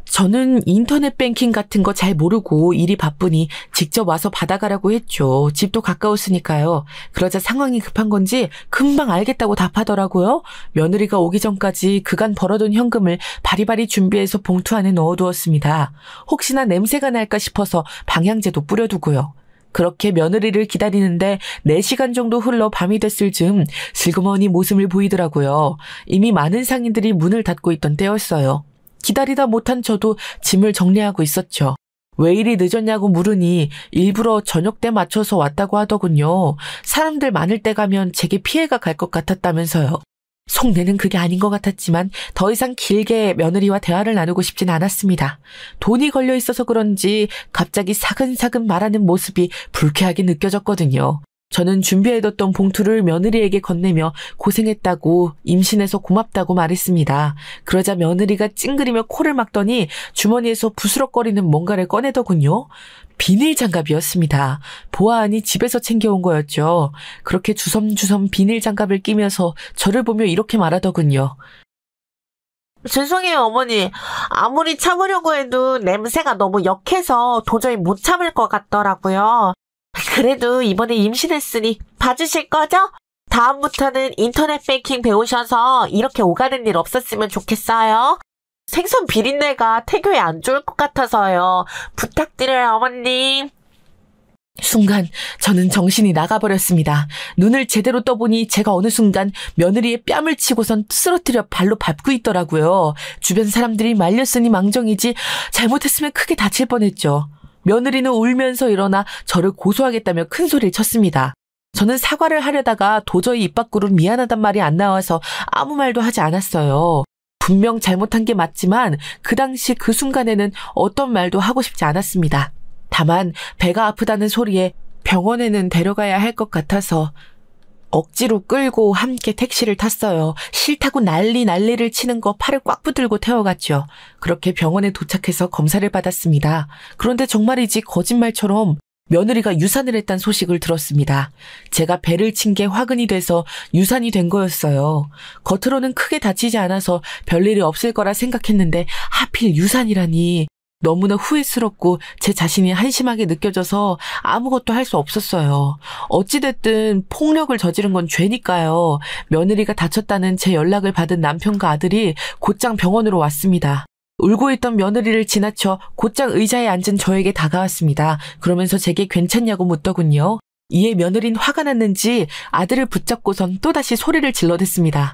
저는 인터넷 뱅킹 같은 거 잘 모르고 일이 바쁘니 직접 와서 받아가라고 했죠. 집도 가까웠으니까요. 그러자 상황이 급한 건지 금방 알겠다고 답하더라고요. 며느리가 오기 전까지 그간 벌어둔 현금을 바리바리 준비해서 봉투 안에 넣어두었습니다. 혹시나 냄새가 날까 싶어서 방향제도 뿌려두고요. 그렇게 며느리를 기다리는데 4시간 정도 흘러 밤이 됐을 즈음 슬그머니 모습을 보이더라고요. 이미 많은 상인들이 문을 닫고 있던 때였어요. 기다리다 못한 저도 짐을 정리하고 있었죠. 왜 이리 늦었냐고 물으니 일부러 저녁 때 맞춰서 왔다고 하더군요. 사람들 많을 때 가면 제게 피해가 갈 것 같았다면서요. 속내는 그게 아닌 것 같았지만 더 이상 길게 며느리와 대화를 나누고 싶진 않았습니다. 돈이 걸려 있어서 그런지 갑자기 사근사근 말하는 모습이 불쾌하게 느껴졌거든요. 저는 준비해뒀던 봉투를 며느리에게 건네며 고생했다고 임신해서 고맙다고 말했습니다. 그러자 며느리가 찡그리며 코를 막더니 주머니에서 부스럭거리는 뭔가를 꺼내더군요. 비닐 장갑이었습니다. 보아하니 집에서 챙겨온 거였죠. 그렇게 주섬주섬 비닐 장갑을 끼면서 저를 보며 이렇게 말하더군요. 죄송해요, 어머니. 아무리 참으려고 해도 냄새가 너무 역해서 도저히 못 참을 것 같더라고요. 그래도 이번에 임신했으니 봐주실 거죠? 다음부터는 인터넷 뱅킹 배우셔서 이렇게 오가는 일 없었으면 좋겠어요. 생선 비린내가 태교에 안 좋을 것 같아서요. 부탁드려요, 어머님. 순간 저는 정신이 나가버렸습니다. 눈을 제대로 떠보니 제가 어느 순간 며느리의 뺨을 치고선 쓰러뜨려 발로 밟고 있더라고요. 주변 사람들이 말렸으니 망정이지 잘못했으면 크게 다칠 뻔했죠. 며느리는 울면서 일어나 저를 고소하겠다며 큰 소리를 쳤습니다. 저는 사과를 하려다가 도저히 입 밖으로 미안하단 말이 안 나와서 아무 말도 하지 않았어요. 분명 잘못한 게 맞지만 그 당시 그 순간에는 어떤 말도 하고 싶지 않았습니다. 다만 배가 아프다는 소리에 병원에는 데려가야 할 것 같아서 억지로 끌고 함께 택시를 탔어요. 싫다고 난리를 치는 거 팔을 꽉 붙들고 태워갔죠. 그렇게 병원에 도착해서 검사를 받았습니다. 그런데 정말이지 거짓말처럼 며느리가 유산을 했다는 소식을 들었습니다. 제가 배를 친 게 화근이 돼서 유산이 된 거였어요. 겉으로는 크게 다치지 않아서 별일이 없을 거라 생각했는데 하필 유산이라니. 너무나 후회스럽고 제 자신이 한심하게 느껴져서 아무것도 할 수 없었어요. 어찌됐든 폭력을 저지른 건 죄니까요. 며느리가 다쳤다는 제 연락을 받은 남편과 아들이 곧장 병원으로 왔습니다. 울고 있던 며느리를 지나쳐 곧장 의자에 앉은 저에게 다가왔습니다. 그러면서 제게 괜찮냐고 묻더군요. 이에 며느린 화가 났는지 아들을 붙잡고선 또다시 소리를 질러댔습니다.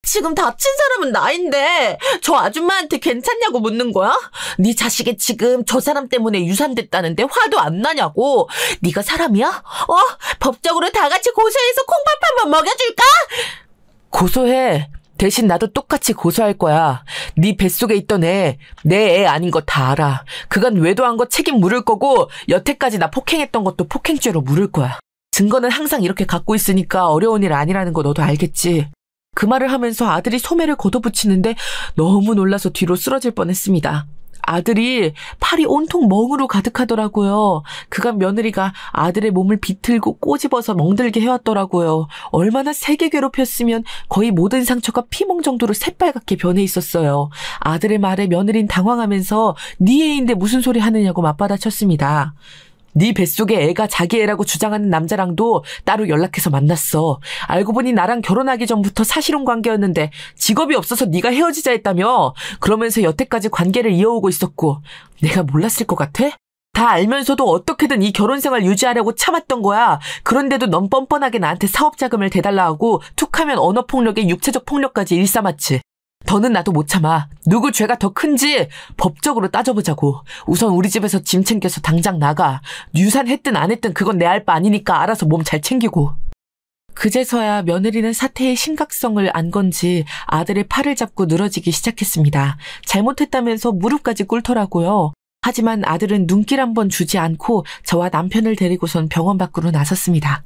지금 다친 사람은 나인데 저 아줌마한테 괜찮냐고 묻는 거야? 네 자식이 지금 저 사람 때문에 유산됐다는데 화도 안 나냐고. 네가 사람이야? 법적으로 다 같이 고소해서 콩밥 한번 먹여줄까? 고소해. 대신 나도 똑같이 고소할 거야. 네 뱃속에 있던 애, 내 애 아닌 거 다 알아. 그간 외도한 거 책임 물을 거고 여태까지 나 폭행했던 것도 폭행죄로 물을 거야. 증거는 항상 이렇게 갖고 있으니까 어려운 일 아니라는 거 너도 알겠지. 그 말을 하면서 아들이 소매를 걷어붙이는데 너무 놀라서 뒤로 쓰러질 뻔했습니다. 아들이 팔이 온통 멍으로 가득하더라고요. 그간 며느리가 아들의 몸을 비틀고 꼬집어서 멍들게 해왔더라고요. 얼마나 세게 괴롭혔으면 거의 모든 상처가 피멍 정도로 새빨갛게 변해 있었어요. 아들의 말에 며느린 당황하면서 네 애인데 무슨 소리 하느냐고 맞받아쳤습니다. 네 뱃속에 애가 자기 애라고 주장하는 남자랑도 따로 연락해서 만났어. 알고 보니 나랑 결혼하기 전부터 사실혼 관계였는데 직업이 없어서 네가 헤어지자 했다며. 그러면서 여태까지 관계를 이어오고 있었고 내가 몰랐을 것 같아? 다 알면서도 어떻게든 이 결혼생활 유지하려고 참았던 거야. 그런데도 넌 뻔뻔하게 나한테 사업자금을 대달라 하고 툭하면 언어폭력에 육체적 폭력까지 일삼았지. 더는 나도 못 참아. 누구 죄가 더 큰지 법적으로 따져보자고. 우선 우리 집에서 짐 챙겨서 당장 나가. 유산했든 안 했든 그건 내 알 바 아니니까 알아서 몸 잘 챙기고. 그제서야 며느리는 사태의 심각성을 안 건지 아들의 팔을 잡고 늘어지기 시작했습니다. 잘못했다면서 무릎까지 꿇더라고요. 하지만 아들은 눈길 한번 주지 않고 저와 남편을 데리고선 병원 밖으로 나섰습니다.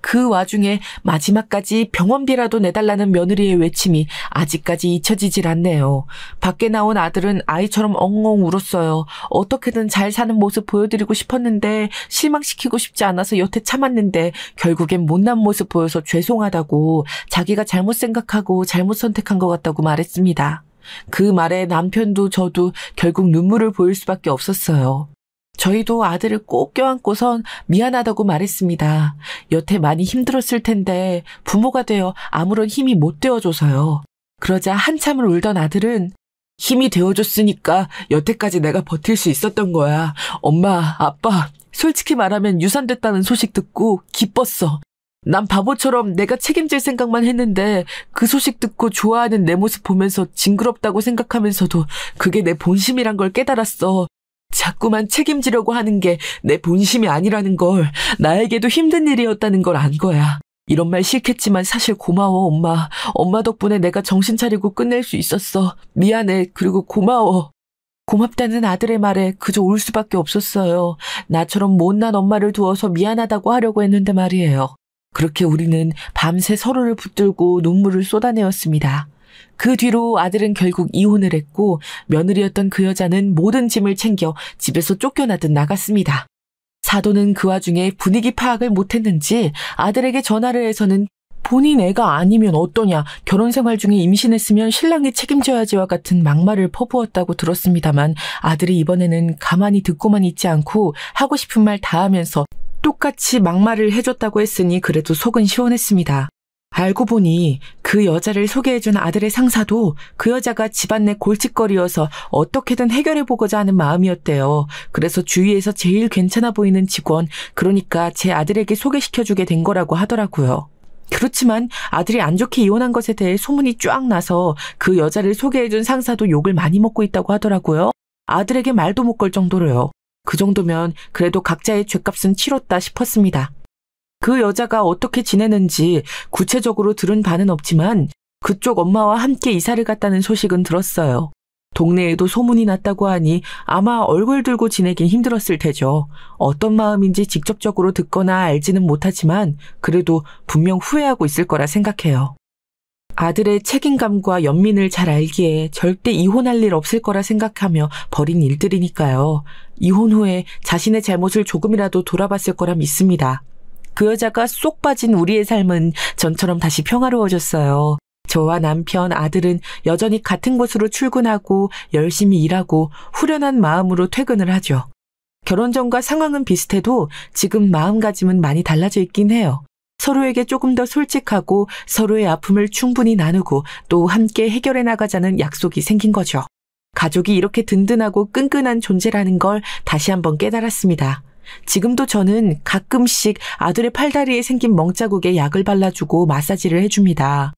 그 와중에 마지막까지 병원비라도 내달라는 며느리의 외침이 아직까지 잊혀지질 않네요. 밖에 나온 아들은 아이처럼 엉엉 울었어요. 어떻게든 잘 사는 모습 보여드리고 싶었는데 실망시키고 싶지 않아서 여태 참았는데 결국엔 못난 모습 보여서 죄송하다고, 자기가 잘못 생각하고 잘못 선택한 것 같다고 말했습니다. 그 말에 남편도 저도 결국 눈물을 보일 수밖에 없었어요. 저희도 아들을 꼭 껴안고선 미안하다고 말했습니다. 여태 많이 힘들었을 텐데 부모가 되어 아무런 힘이 못 되어줘서요. 그러자 한참을 울던 아들은 힘이 되어줬으니까 여태까지 내가 버틸 수 있었던 거야. 엄마, 아빠, 솔직히 말하면 유산됐다는 소식 듣고 기뻤어. 난 바보처럼 내가 책임질 생각만 했는데 그 소식 듣고 좋아하는 내 모습 보면서 징그럽다고 생각하면서도 그게 내 본심이란 걸 깨달았어. 자꾸만 책임지려고 하는 게 내 본심이 아니라는 걸, 나에게도 힘든 일이었다는 걸 안 거야. 이런 말 싫겠지만 사실 고마워, 엄마. 엄마 덕분에 내가 정신 차리고 끝낼 수 있었어. 미안해. 그리고 고마워. 고맙다는 아들의 말에 그저 울 수밖에 없었어요. 나처럼 못난 엄마를 두어서 미안하다고 하려고 했는데 말이에요. 그렇게 우리는 밤새 서로를 붙들고 눈물을 쏟아내었습니다. 그 뒤로 아들은 결국 이혼을 했고 며느리였던 그 여자는 모든 짐을 챙겨 집에서 쫓겨나듯 나갔습니다. 사도는 그 와중에 분위기 파악을 못했는지 아들에게 전화를 해서는 본인 애가 아니면 어떠냐, 결혼 생활 중에 임신했으면 신랑이 책임져야지와 같은 막말을 퍼부었다고 들었습니다만 아들이 이번에는 가만히 듣고만 있지 않고 하고 싶은 말 다 하면서 똑같이 막말을 해줬다고 했으니 그래도 속은 시원했습니다. 알고 보니 그 여자를 소개해준 아들의 상사도 그 여자가 집안 내 골칫거리여서 어떻게든 해결해보고자 하는 마음이었대요. 그래서 주위에서 제일 괜찮아 보이는 직원, 그러니까 제 아들에게 소개시켜주게 된 거라고 하더라고요. 그렇지만 아들이 안 좋게 이혼한 것에 대해 소문이 쫙 나서 그 여자를 소개해준 상사도 욕을 많이 먹고 있다고 하더라고요. 아들에게 말도 못 걸 정도로요. 그 정도면 그래도 각자의 죗값은 치렀다 싶었습니다. 그 여자가 어떻게 지내는지 구체적으로 들은 바는 없지만 그쪽 엄마와 함께 이사를 갔다는 소식은 들었어요. 동네에도 소문이 났다고 하니 아마 얼굴 들고 지내긴 힘들었을 테죠. 어떤 마음인지 직접적으로 듣거나 알지는 못하지만 그래도 분명 후회하고 있을 거라 생각해요. 아들의 책임감과 연민을 잘 알기에 절대 이혼할 일 없을 거라 생각하며 벌인 일들이니까요. 이혼 후에 자신의 잘못을 조금이라도 돌아봤을 거라 믿습니다. 그 여자가 쏙 빠진 우리의 삶은 전처럼 다시 평화로워졌어요. 저와 남편, 아들은 여전히 같은 곳으로 출근하고 열심히 일하고 후련한 마음으로 퇴근을 하죠. 결혼 전과 상황은 비슷해도 지금 마음가짐은 많이 달라져 있긴 해요. 서로에게 조금 더 솔직하고 서로의 아픔을 충분히 나누고 또 함께 해결해 나가자는 약속이 생긴 거죠. 가족이 이렇게 든든하고 끈끈한 존재라는 걸 다시 한번 깨달았습니다. 지금도 저는 가끔씩 아들의 팔다리에 생긴 멍자국에 약을 발라주고 마사지를 해줍니다.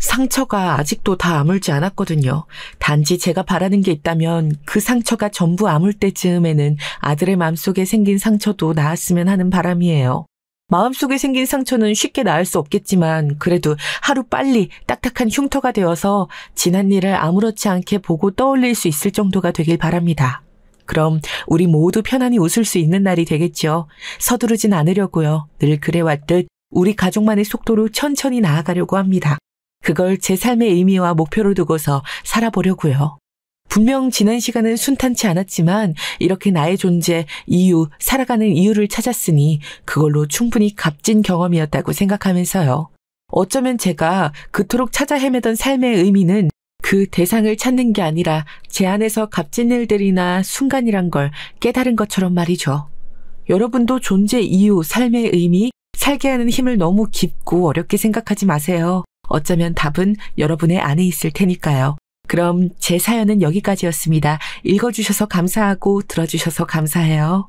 상처가 아직도 다 아물지 않았거든요. 단지 제가 바라는 게 있다면 그 상처가 전부 아물 때쯤에는 아들의 마음속에 생긴 상처도 나았으면 하는 바람이에요. 마음속에 생긴 상처는 쉽게 나을 수 없겠지만 그래도 하루 빨리 딱딱한 흉터가 되어서 지난 일을 아무렇지 않게 보고 떠올릴 수 있을 정도가 되길 바랍니다. 그럼 우리 모두 편안히 웃을 수 있는 날이 되겠죠. 서두르진 않으려고요. 늘 그래왔듯 우리 가족만의 속도로 천천히 나아가려고 합니다. 그걸 제 삶의 의미와 목표로 두고서 살아보려고요. 분명 지난 시간은 순탄치 않았지만 이렇게 나의 존재, 이유, 살아가는 이유를 찾았으니 그걸로 충분히 값진 경험이었다고 생각하면서요. 어쩌면 제가 그토록 찾아 헤매던 삶의 의미는 그 대상을 찾는 게 아니라 제 안에서 값진 일들이나 순간이란 걸 깨달은 것처럼 말이죠. 여러분도 존재 이유, 삶의 의미, 살게 하는 힘을 너무 깊고 어렵게 생각하지 마세요. 어쩌면 답은 여러분의 안에 있을 테니까요. 그럼 제 사연은 여기까지였습니다. 읽어주셔서 감사하고 들어주셔서 감사해요.